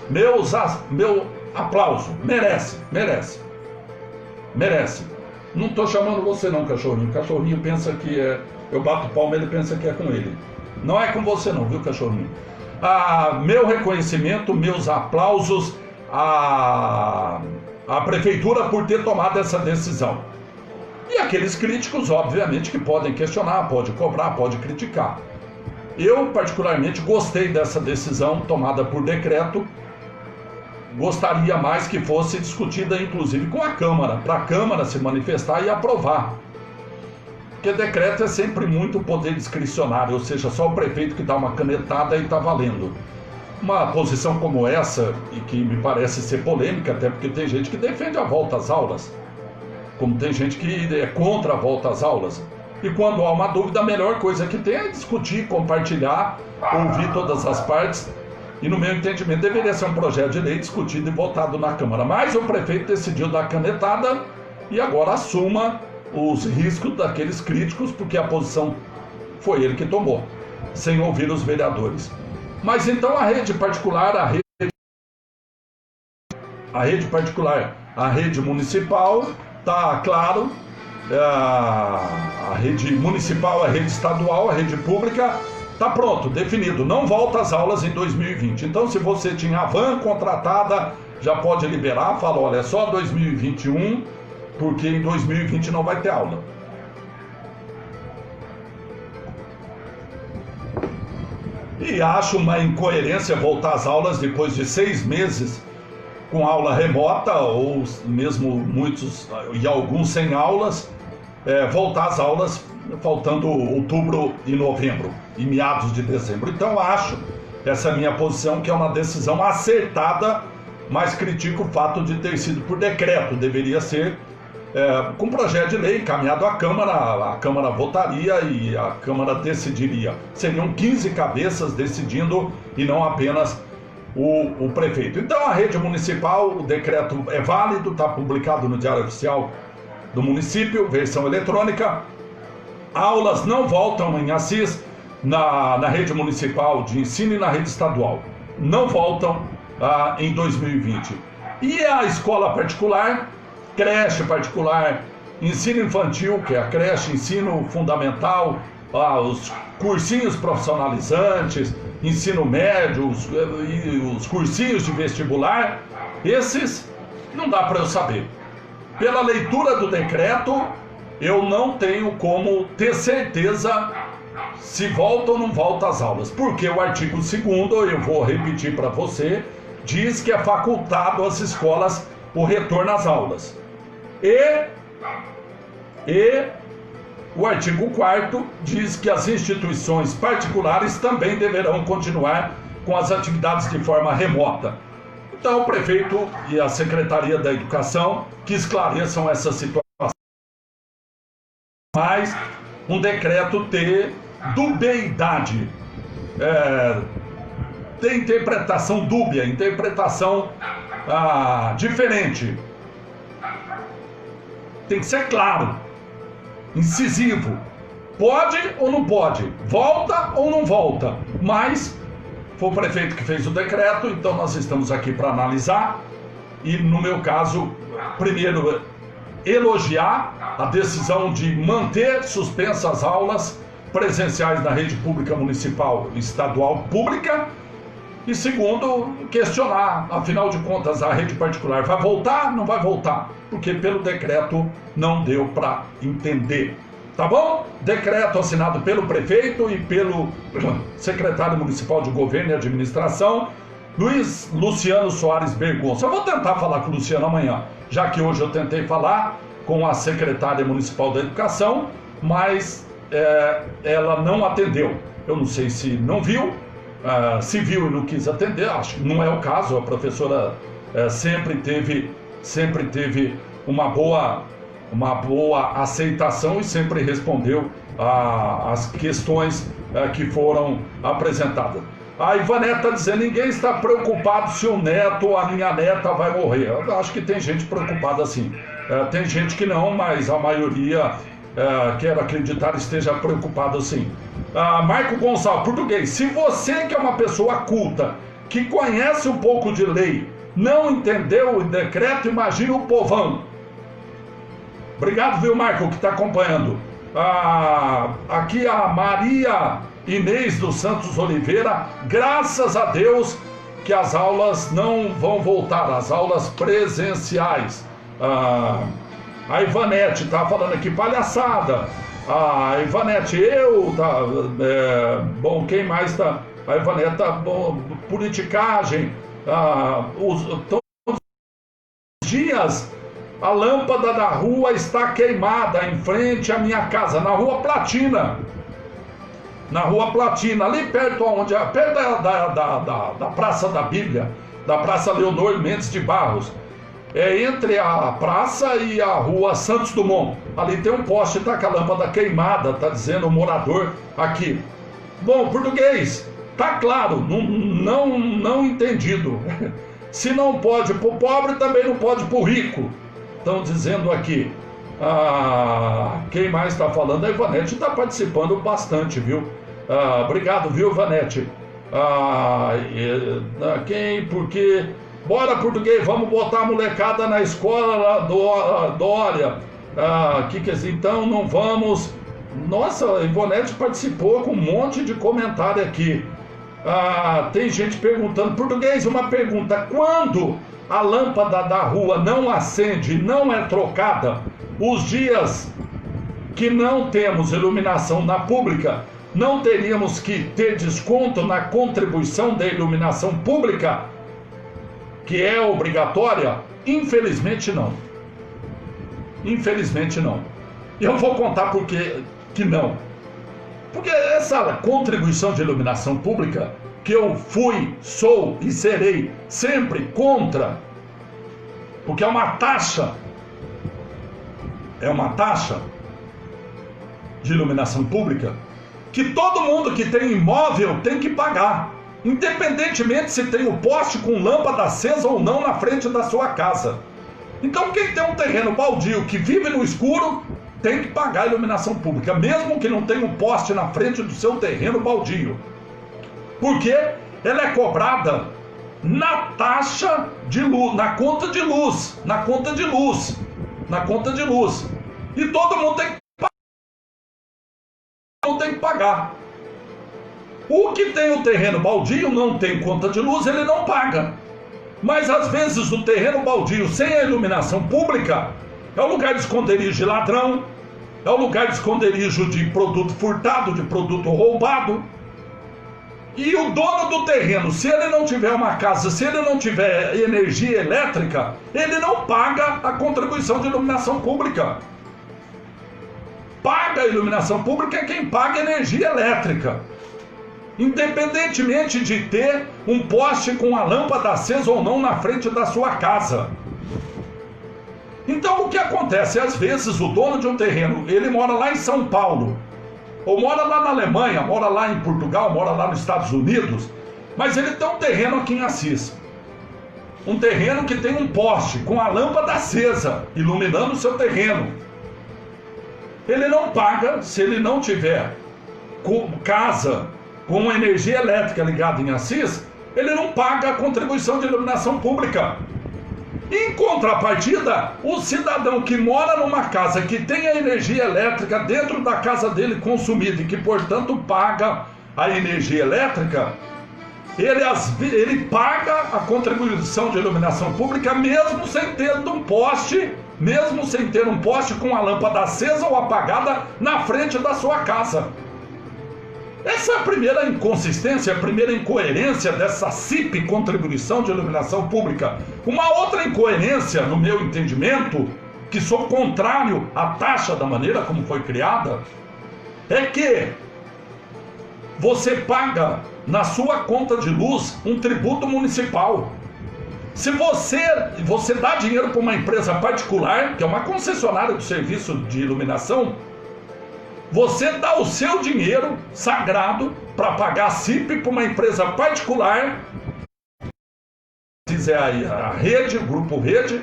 S1: meu aplauso. Merece. Não estou chamando você não, cachorrinho. O cachorrinho pensa que é... Eu bato palma, ele pensa que é com ele. Não é com você não, viu, cachorrinho? Meu reconhecimento, meus aplausos à prefeitura por ter tomado essa decisão. E aqueles críticos, obviamente, que podem questionar, pode cobrar, pode criticar. Eu, particularmente, gostei dessa decisão tomada por decreto. Gostaria mais que fosse discutida, inclusive, com a Câmara, para a Câmara se manifestar e aprovar. Porque decreto é sempre muito poder discricionário, ou seja, só o prefeito que dá uma canetada e está valendo. Uma posição como essa, e que me parece ser polêmica, até porque tem gente que defende a volta às aulas, como tem gente que é contra a volta às aulas. E quando há uma dúvida, a melhor coisa que tem é discutir, compartilhar, ouvir todas as partes. E no meu entendimento deveria ser um projeto de lei discutido e votado na Câmara. Mas o prefeito decidiu dar canetada e agora assuma os riscos daqueles críticos, porque a posição foi ele que tomou, sem ouvir os vereadores. Mas então a rede particular, a rede municipal, tá claro, a rede municipal, a rede estadual, a rede pública, tá pronto, definido, não volta às aulas em 2020. Então, se você tinha a van contratada, já pode liberar, fala, olha, é só 2021, porque em 2020 não vai ter aula. E acho uma incoerência voltar às aulas depois de 6 meses com aula remota, ou mesmo muitos e alguns sem aulas, voltar às aulas faltando outubro e novembro, e meados de dezembro. Então acho, essa é a minha posição, que é uma decisão acertada, mas critico o fato de ter sido por decreto. Deveria ser com projeto de lei encaminhado à Câmara, a Câmara votaria e a Câmara decidiria. Seriam 15 cabeças decidindo e não apenas o prefeito. Então a rede municipal, o decreto é válido, está publicado no Diário Oficial do município, versão eletrônica. Aulas não voltam em Assis, na rede municipal de ensino e na rede estadual. Não voltam em 2020. E a escola particular, creche particular, ensino infantil, que é a creche, ensino fundamental, os cursinhos profissionalizantes, ensino médio, os cursinhos de vestibular, esses não dá para eu saber. Pela leitura do decreto, eu não tenho como ter certeza se volta ou não volta às aulas, porque o artigo 2º, eu vou repetir para você, diz que é facultado às escolas o retorno às aulas. E o artigo 4º diz que as instituições particulares também deverão continuar com as atividades de forma remota. Então o prefeito e a Secretaria da Educação que esclareçam essa situação. Mas um decreto ter dubiedade, tem interpretação dúbia, interpretação diferente. Tem que ser claro, incisivo. Pode ou não pode? Volta ou não volta? Mas foi o prefeito que fez o decreto, então nós estamos aqui para analisar. E no meu caso, primeiro, elogiar a decisão de manter suspensas as aulas presenciais na rede pública municipal e estadual pública. E segundo, questionar, afinal de contas, a rede particular vai voltar? Não vai voltar, porque pelo decreto não deu para entender. Tá bom? Decreto assinado pelo prefeito e pelo secretário municipal de governo e administração, Luiz Luciano Soares Bergonça. Eu vou tentar falar com o Luciano amanhã, já que hoje eu tentei falar com a secretária municipal da educação, mas ela não atendeu. Eu não sei se não viu, se viu e não quis atender, acho que não é o caso. A professora sempre teve uma boa aceitação e sempre respondeu às questões que foram apresentadas. A Ivanete está dizendo, ninguém está preocupado se o neto ou a minha neta vai morrer. Eu acho que tem gente preocupada assim. Tem gente que não, mas a maioria, quero acreditar, esteja preocupada sim. Marco Gonçalves, português, se você que é uma pessoa culta, que conhece um pouco de lei, não entendeu o decreto, imagine o povão. Obrigado, viu, Marco, que está acompanhando. Aqui a Maria Inês dos Santos Oliveira, graças a Deus que as aulas não vão voltar, as aulas presenciais. A Ivanete está falando aqui, palhaçada. A Ivanete, bom, quem mais está? A Ivanete tá, bom, politicagem. Todos os dias a lâmpada da rua está queimada em frente à minha casa, na Rua Platina. Na Rua Platina, ali perto da Praça da Bíblia, da Praça Leonor Mendes de Barros. Entre a praça e a Rua Santos Dumont. Ali tem um poste, tá com a lâmpada queimada, tá dizendo o morador aqui. Bom, português, tá claro, não entendido. Se não pode pro pobre, também não pode pro rico. Estão dizendo aqui. Quem mais está falando? A Ivanete está participando bastante, viu? Obrigado, viu, Ivanete? Porque... Bora, português, vamos botar a molecada na escola Dória. Então não vamos... Nossa, a Ivonete participou com um monte de comentário aqui. Tem gente perguntando, português, uma pergunta, quando a lâmpada da rua não acende, não é trocada, os dias que não temos iluminação na pública, não teríamos que ter desconto na contribuição da iluminação pública, que é obrigatória? Infelizmente não. Infelizmente não. E eu vou contar por que não. Porque essa contribuição de iluminação pública, que eu fui, sou e serei sempre contra, porque é uma taxa de iluminação pública, que todo mundo que tem imóvel tem que pagar, independentemente se tem o poste com lâmpada acesa ou não na frente da sua casa. Então quem tem um terreno baldio que vive no escuro tem que pagar a iluminação pública, mesmo que não tenha um poste na frente do seu terreno baldio. Porque ela é cobrada na taxa de luz, na conta de luz. E todo mundo tem que pagar. O que tem o terreno baldio não tem conta de luz, ele não paga. Mas às vezes o terreno baldio sem a iluminação pública é o lugar de esconderijo de ladrão, é o lugar de esconderijo de produto furtado, de produto roubado. E o dono do terreno, se ele não tiver uma casa, se ele não tiver energia elétrica, ele não paga a contribuição de iluminação pública. Paga a iluminação pública é quem paga a energia elétrica. Independentemente de ter um poste com a lâmpada acesa ou não na frente da sua casa. Então o que acontece? Às vezes o dono de um terreno, ele mora lá em São Paulo, ou mora lá na Alemanha, mora lá em Portugal, mora lá nos Estados Unidos, mas ele tem um terreno aqui em Assis. Um terreno que tem um poste com a lâmpada acesa, iluminando o seu terreno. Ele não paga, se ele não tiver casa com energia elétrica ligada em Assis, ele não paga a contribuição de iluminação pública. Em contrapartida, o cidadão que mora numa casa que tem a energia elétrica dentro da casa dele consumida e que, portanto, paga a energia elétrica, ele paga a contribuição de iluminação pública mesmo sem ter um poste, com a lâmpada acesa ou apagada na frente da sua casa. Essa é a primeira inconsistência, a primeira incoerência dessa CIP, contribuição de iluminação pública. Uma outra incoerência, no meu entendimento, que sou contrário à taxa da maneira como foi criada, é que você paga na sua conta de luz um tributo municipal. Se você dá dinheiro para uma empresa particular, que é uma concessionária do serviço de iluminação, você dá o seu dinheiro sagrado para pagar a CIP para uma empresa particular, se é a rede, o grupo rede,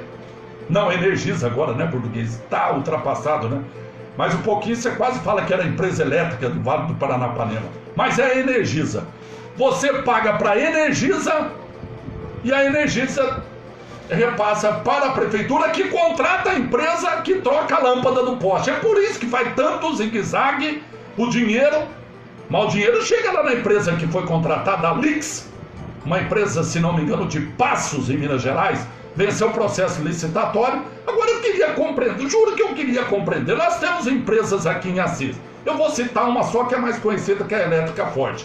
S1: não, Energisa agora, né, português, está ultrapassado, né? Mas um pouquinho você quase fala que era a empresa elétrica do Vale do Paranapanema, mas é a Energisa. Você paga para a Energisa e a Energisa repassa para a prefeitura, que contrata a empresa que troca a lâmpada do poste. É por isso que faz tanto zigue-zague o dinheiro, mas o dinheiro chega lá na empresa que foi contratada, a Lix, uma empresa, se não me engano, de Passos, em Minas Gerais, venceu o processo licitatório. Agora eu queria compreender, juro que eu queria compreender, nós temos empresas aqui em Assis, eu vou citar uma só que é mais conhecida, que é a Elétrica Forte.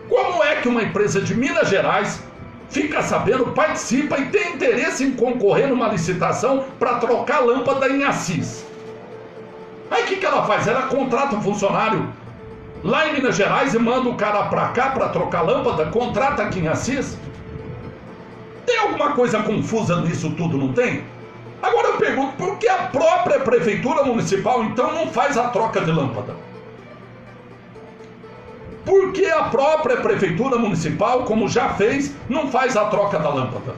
S1: Como é que uma empresa de Minas Gerais fica sabendo, participa e tem interesse em concorrer numa licitação para trocar lâmpada em Assis? Aí o que ela faz? Ela contrata um funcionário lá em Minas Gerais e manda o cara para cá para trocar lâmpada, contrata aqui em Assis? Tem alguma coisa confusa nisso tudo, não tem? Agora eu pergunto, por que a própria prefeitura municipal então não faz a troca de lâmpada? Por que a própria prefeitura municipal, como já fez, não faz a troca da lâmpada?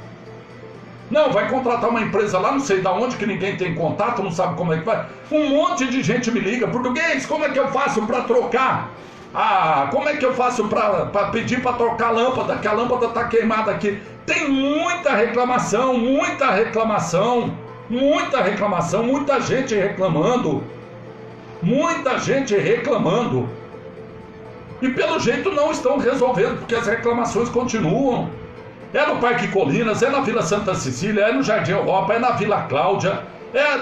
S1: Não, vai contratar uma empresa lá, não sei de onde, que ninguém tem contato, não sabe como é que vai. Um monte de gente me liga, português, como é que eu faço para trocar? Como é que eu faço para pedir para trocar a lâmpada, que a lâmpada está queimada aqui? Tem muita reclamação, muita gente reclamando. E pelo jeito não estão resolvendo, porque as reclamações continuam. é no Parque Colinas, é na Vila Santa Cecília, é no Jardim Europa, é na Vila Cláudia, é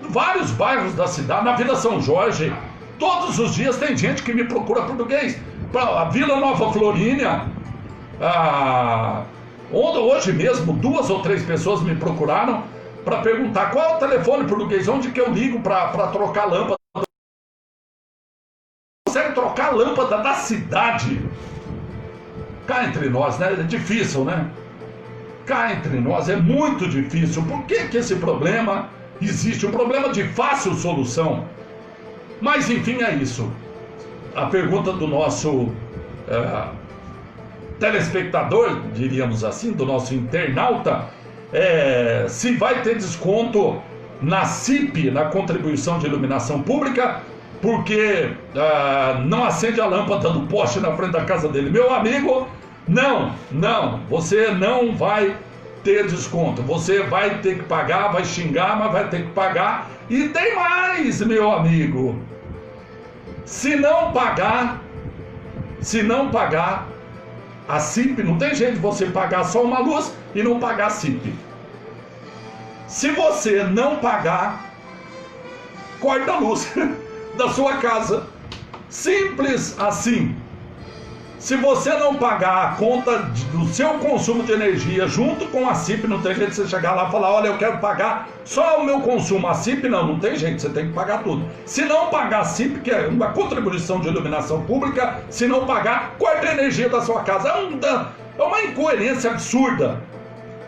S1: vários bairros da cidade, na Vila São Jorge. Todos os dias tem gente que me procura português. A Vila Nova Florínia, hoje mesmo 2 ou 3 pessoas me procuraram para perguntar qual é o telefone português, onde que eu ligo para trocar a lâmpada. Consegue trocar a lâmpada da cidade? Cá entre nós, né? É difícil, né? Cá entre nós é muito difícil. Por que que esse problema existe? Um problema de fácil solução. Mas enfim, é isso. A pergunta do nosso telespectador, diríamos assim, do nosso internauta, é se vai ter desconto na CIP, na contribuição de iluminação pública, porque não acende a lâmpada do poste na frente da casa dele. Meu amigo, não, você não vai ter desconto. Você vai ter que pagar, vai xingar, mas vai ter que pagar. E tem mais, meu amigo. Se não pagar a CIP, não tem jeito de você pagar só uma luz e não pagar a CIP. Se você não pagar, corta a luz da sua casa. Simples assim. Se você não pagar a conta do seu consumo de energia junto com a CIP, não tem jeito de você chegar lá e falar, olha, eu quero pagar só o meu consumo. A CIP não tem jeito, você tem que pagar tudo. Se não pagar a CIP, que é uma contribuição de iluminação pública, se não pagar, corta a energia da sua casa. É uma incoerência absurda.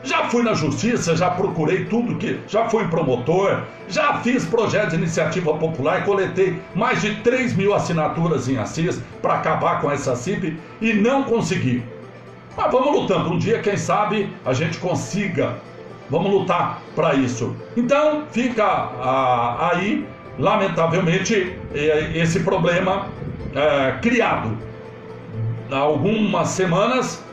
S1: Já fui na justiça, já procurei tudo que... Já fui promotor, já fiz projeto de iniciativa popular, coletei mais de 3.000 assinaturas em Assis para acabar com essa CIP e não consegui. Mas vamos lutando, um dia, quem sabe, a gente consiga. Vamos lutar para isso. Então, fica aí, lamentavelmente, esse problema criado. Há algumas semanas...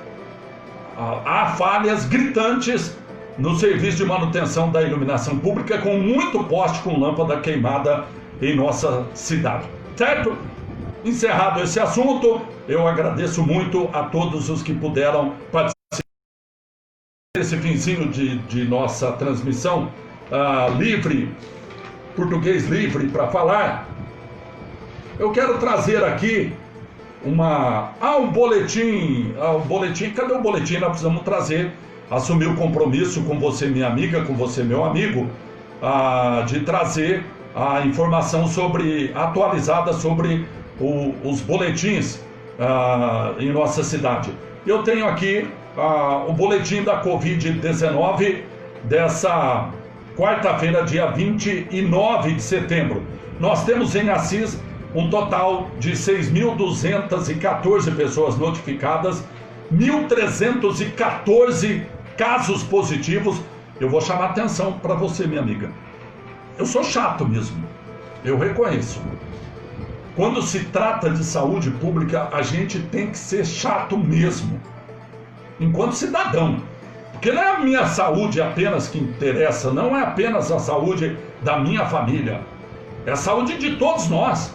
S1: Há falhas gritantes no serviço de manutenção da iluminação pública, com muito poste com lâmpada queimada em nossa cidade. Certo? Encerrado esse assunto, eu agradeço muito a todos os que puderam participar desse finzinho de nossa transmissão livre, português livre para falar. Eu quero trazer aqui um boletim, cadê o boletim? Nós precisamos trazer, assumir o compromisso com você, minha amiga, com você, meu amigo, de trazer a informação atualizada sobre os boletins em nossa cidade. Eu tenho aqui o boletim da Covid-19 dessa quarta-feira, dia 29 de setembro. Nós temos em Assis um total de 6.214 pessoas notificadas, 1.314 casos positivos. Eu vou chamar atenção para você, minha amiga. Eu sou chato mesmo, eu reconheço. Quando se trata de saúde pública, a gente tem que ser chato mesmo, enquanto cidadão. Porque não é a minha saúde apenas que interessa, não é apenas a saúde da minha família, é a saúde de todos nós.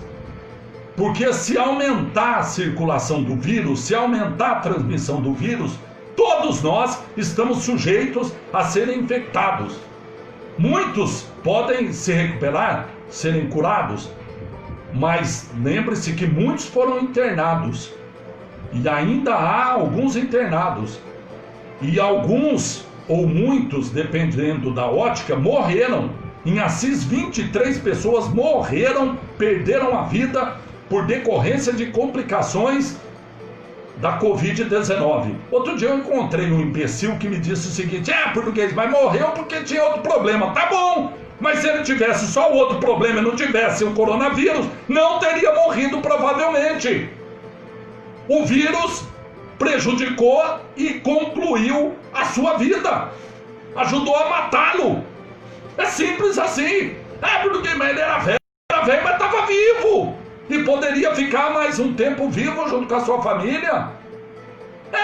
S1: Porque se aumentar a circulação do vírus, se aumentar a transmissão do vírus, todos nós estamos sujeitos a serem infectados. Muitos podem se recuperar, serem curados, mas lembre-se que muitos foram internados. E ainda há alguns internados. E alguns, ou muitos, dependendo da ótica, morreram. Em Assis, 23 pessoas morreram, perderam a vida por decorrência de complicações da Covid-19. Outro dia eu encontrei um imbecil que me disse o seguinte: português, mas morreu porque tinha outro problema. Tá bom, mas se ele tivesse só o outro problema e não tivesse o coronavírus, não teria morrido provavelmente. O vírus prejudicou e concluiu a sua vida, ajudou a matá-lo. É simples assim. Português, mas ele era velho, mas estava vivo. E poderia ficar mais um tempo vivo junto com a sua família.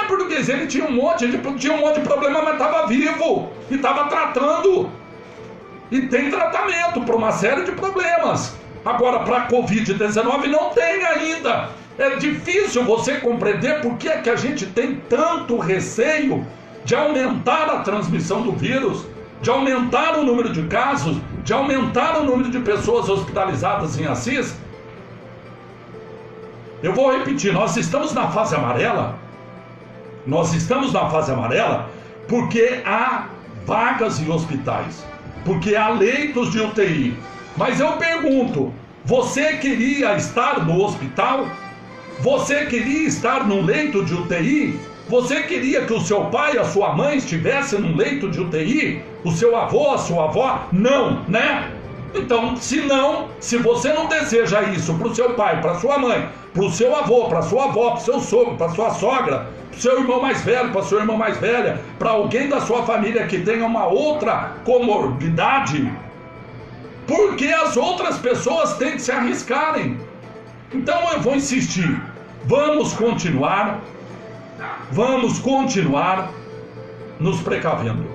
S1: Português, ele tinha um monte de problema, mas estava vivo. E estava tratando. E tem tratamento para uma série de problemas. Agora, para a Covid-19 não tem ainda. É difícil você compreender por que é que a gente tem tanto receio de aumentar a transmissão do vírus, de aumentar o número de casos, de aumentar o número de pessoas hospitalizadas em Assis. Eu vou repetir, nós estamos na fase amarela. Nós estamos na fase amarela porque há vagas em hospitais, porque há leitos de UTI. Mas eu pergunto, você queria estar no hospital? Você queria estar num leito de UTI? Você queria que o seu pai, a sua mãe estivesse num leito de UTI? O seu avô, a sua avó? Não, né? Então, se você não deseja isso para o seu pai, para sua mãe, para o seu avô, para sua avó, para o seu sogro, para sua sogra, para o seu irmão mais velho, para a sua irmã mais velha, para alguém da sua família que tenha uma outra comorbidade, por que as outras pessoas têm que se arriscarem? Então eu vou insistir, vamos continuar nos precavendo,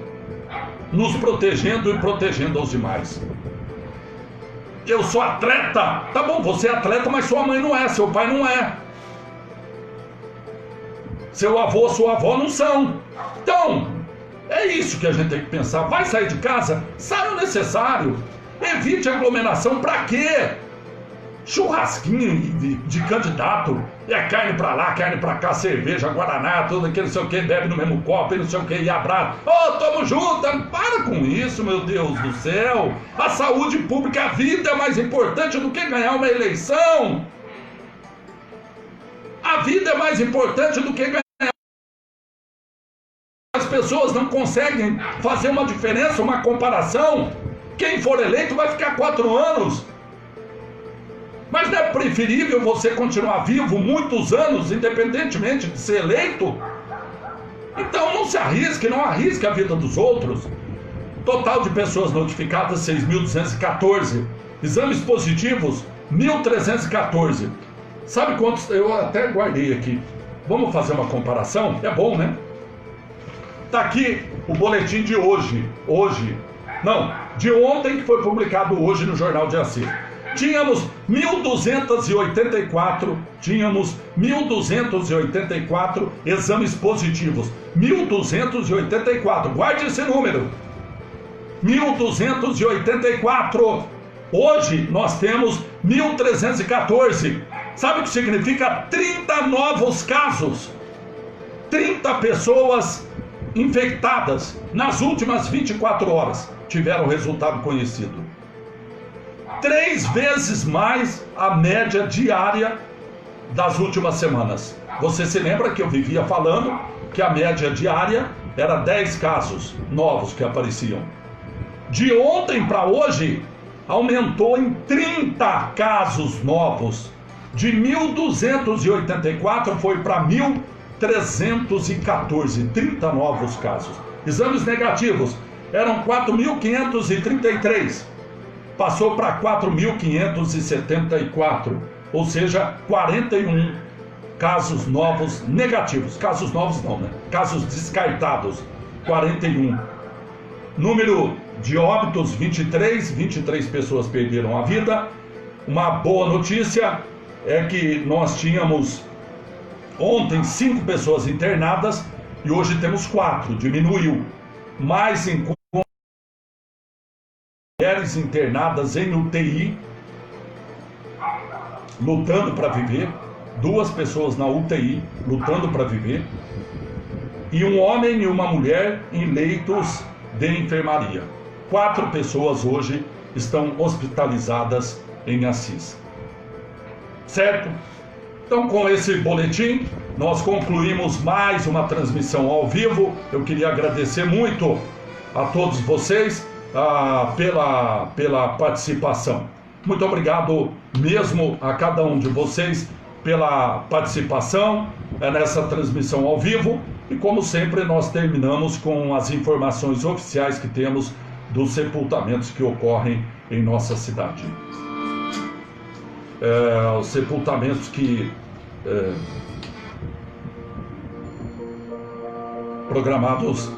S1: nos protegendo e protegendo aos demais. Eu sou atleta, tá bom, você é atleta, mas sua mãe não é, seu pai não é, seu avô, sua avó não são. Então, é isso que a gente tem que pensar. Vai sair de casa? Saia o necessário, evite aglomeração. Pra quê? Churrasquinho de candidato, é carne pra lá, carne pra cá, cerveja, guaraná, tudo aquilo, não sei o que, bebe no mesmo copo, e não sei o que, e abraço. Ô, tamo junto, para com isso, meu Deus do céu. A saúde pública, a vida é mais importante do que ganhar uma eleição. A vida é mais importante do que ganhar. As pessoas não conseguem fazer uma diferença, uma comparação. Quem for eleito vai ficar 4 anos. Mas não é preferível você continuar vivo muitos anos, independentemente de ser eleito? Então não se arrisque, não arrisque a vida dos outros. Total de pessoas notificadas, 6.214. Exames positivos, 1.314. Sabe quantos? Eu até guardei aqui. Vamos fazer uma comparação? É bom, né? Tá aqui o boletim de hoje. De ontem, que foi publicado hoje no Jornal de Assis. Tínhamos 1.284 exames positivos. 1.284, guarde esse número. 1.284. Hoje nós temos 1.314. Sabe o que significa? 30 novos casos. 30 pessoas infectadas nas últimas 24 horas tiveram resultado conhecido. 3 vezes mais a média diária das últimas semanas. Você se lembra que eu vivia falando que a média diária era 10 casos novos que apareciam. De ontem para hoje, aumentou em 30 casos novos. De 1.284 foi para 1.314, 30 novos casos. Exames negativos eram 4.533. Passou para 4.574, ou seja, 41 casos novos negativos. Casos novos não, né? Casos descartados, 41. Número de óbitos, 23 pessoas perderam a vida. Uma boa notícia é que nós tínhamos ontem 5 pessoas internadas e hoje temos 4, diminuiu. Mais em mulheres internadas em UTI, lutando para viver, 2 pessoas na UTI, lutando para viver, e um homem e uma mulher em leitos de enfermaria. 4 pessoas hoje estão hospitalizadas em Assis. Certo? Então, com esse boletim, nós concluímos mais uma transmissão ao vivo. Eu queria agradecer muito a todos vocês pela participação. Muito obrigado mesmo a cada um de vocês pela participação nessa transmissão ao vivo. E como sempre, nós terminamos com as informações oficiais que temos dos sepultamentos que ocorrem em nossa cidade. Os sepultamentos que programados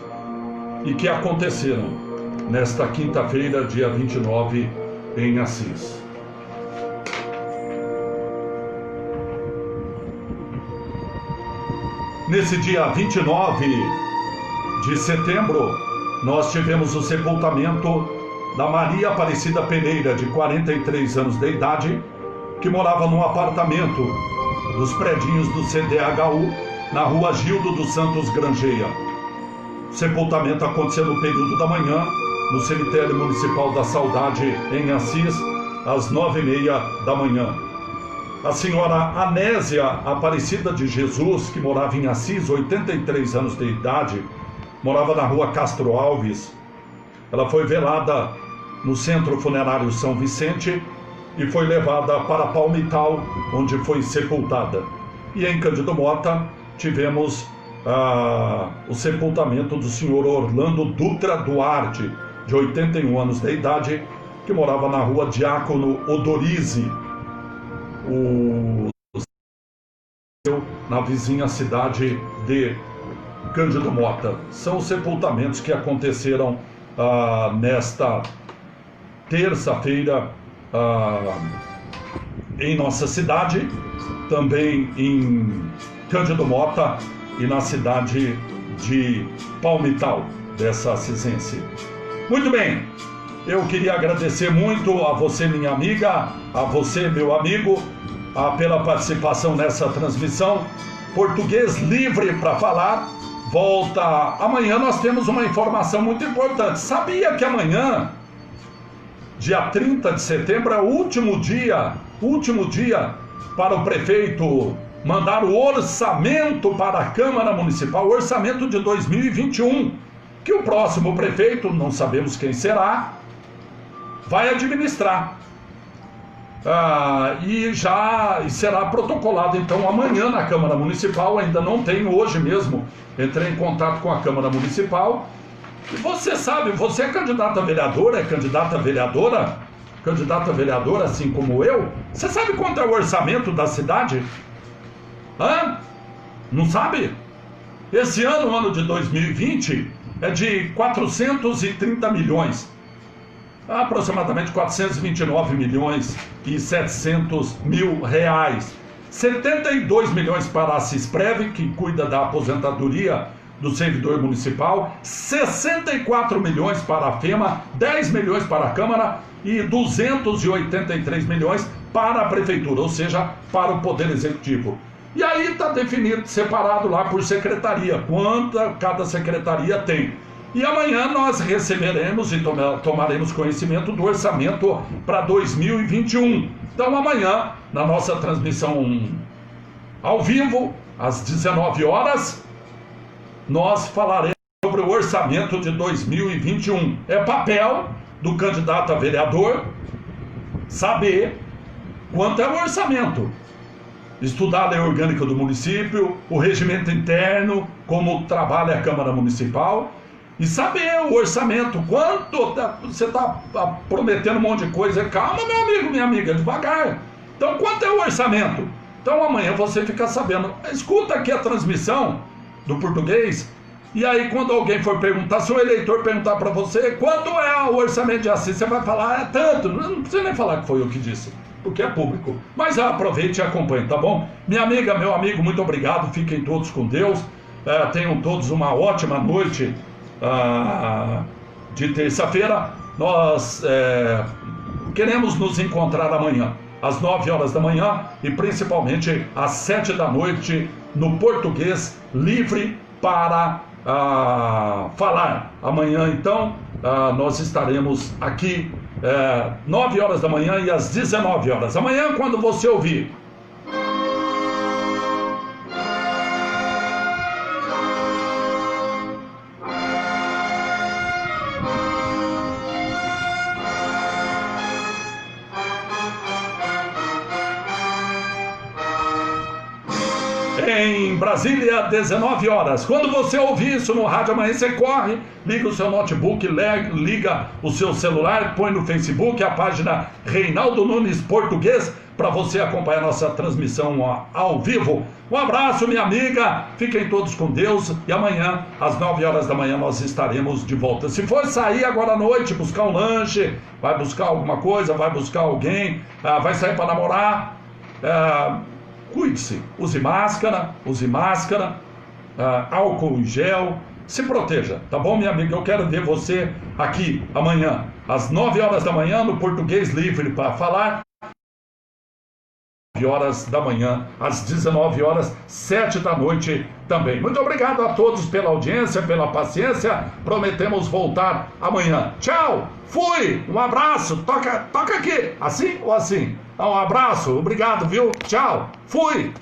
S1: e que aconteceram nesta quinta-feira, dia 29, em Assis. Nesse dia 29 de setembro, nós tivemos o sepultamento da Maria Aparecida Pereira, de 43 anos de idade, que morava num apartamento dos predinhos do CDHU, na rua Gildo dos Santos Grangeia. O sepultamento aconteceu no período da manhã, no cemitério municipal da Saudade, em Assis, às 9h30 da manhã. A senhora Anésia Aparecida de Jesus, que morava em Assis, 83 anos de idade, morava na rua Castro Alves. Ela foi velada no Centro Funerário São Vicente e foi levada para Palmital, onde foi sepultada. E em Cândido Mota tivemos o sepultamento do senhor Orlando Dutra Duarte, de 81 anos de idade, que morava na rua Diácono Odorizzi, na vizinha cidade de Cândido Mota. São os sepultamentos que aconteceram nesta terça-feira em nossa cidade, também em Cândido Mota e na cidade de Palmital, dessa assisense. Muito bem, eu queria agradecer muito a você, minha amiga, a você, meu amigo, pela participação nessa transmissão. Português Livre para Falar volta amanhã. Nós temos uma informação muito importante. Sabia que amanhã, dia 30 de setembro, é o último dia para o prefeito mandar o orçamento para a Câmara Municipal, o orçamento de 2021, que o próximo prefeito, não sabemos quem será, vai administrar. E será protocolado então amanhã na Câmara Municipal. Ainda não tenho, hoje mesmo entrei em contato com a Câmara Municipal. E você sabe, você é candidato a vereador, é candidata a vereadora, assim como eu. Você sabe quanto é o orçamento da cidade? Não sabe? Esse ano, o ano de 2020, é de 430 milhões. Aproximadamente 429 milhões e 700 mil reais. 72 milhões para a Cisprev, que cuida da aposentadoria do servidor municipal, 64 milhões para a FEMA, 10 milhões para a Câmara e 283 milhões para a Prefeitura, ou seja, para o Poder Executivo. E aí está definido, separado lá por secretaria, quanto cada secretaria tem. E amanhã nós receberemos e tomaremos conhecimento do orçamento para 2021. Então amanhã, na nossa transmissão ao vivo, às 19 horas, nós falaremos sobre o orçamento de 2021. É papel do candidato a vereador saber quanto é o orçamento. Estudar a lei orgânica do município, o regimento interno, como trabalha a Câmara Municipal, e saber o orçamento, quanto você está prometendo um monte de coisa. Calma, meu amigo, minha amiga, devagar. Então, quanto é o orçamento? Então, amanhã você fica sabendo. Escuta aqui a transmissão do Português, e aí quando alguém for perguntar, se o eleitor perguntar para você quanto é o orçamento de Assis, você vai falar, é tanto. Não precisa nem falar que foi eu que disse, porque é público. Mas aproveite e acompanhe, tá bom? Minha amiga, meu amigo, muito obrigado. Fiquem todos com Deus. Tenham todos uma ótima noite de terça-feira. Nós queremos nos encontrar amanhã, às 9 horas da manhã e principalmente às 7 da noite, no Português Livre para Falar. Amanhã, então, nós estaremos aqui 9 horas da manhã e às 19 horas. Amanhã, quando você ouvir em Brasília, 19 horas. Quando você ouvir isso no rádio amanhã, você corre, liga o seu notebook, liga o seu celular, põe no Facebook a página Reinaldo Nunes Português para você acompanhar nossa transmissão ao vivo. Um abraço, minha amiga, fiquem todos com Deus e amanhã, às 9 horas da manhã, nós estaremos de volta. Se for sair agora à noite, buscar um lanche, vai buscar alguma coisa, vai buscar alguém, vai sair para namorar, cuide-se, use máscara, álcool em gel, se proteja, tá bom, minha amiga? Eu quero ver você aqui amanhã, às 9 horas da manhã, no Português Livre para Falar. Horas da manhã, às 19 horas, 7 da noite também. Muito obrigado a todos pela audiência, pela paciência. Prometemos voltar amanhã. Tchau, fui, um abraço, toca aqui, assim ou assim? Um abraço, obrigado, viu? Tchau, fui.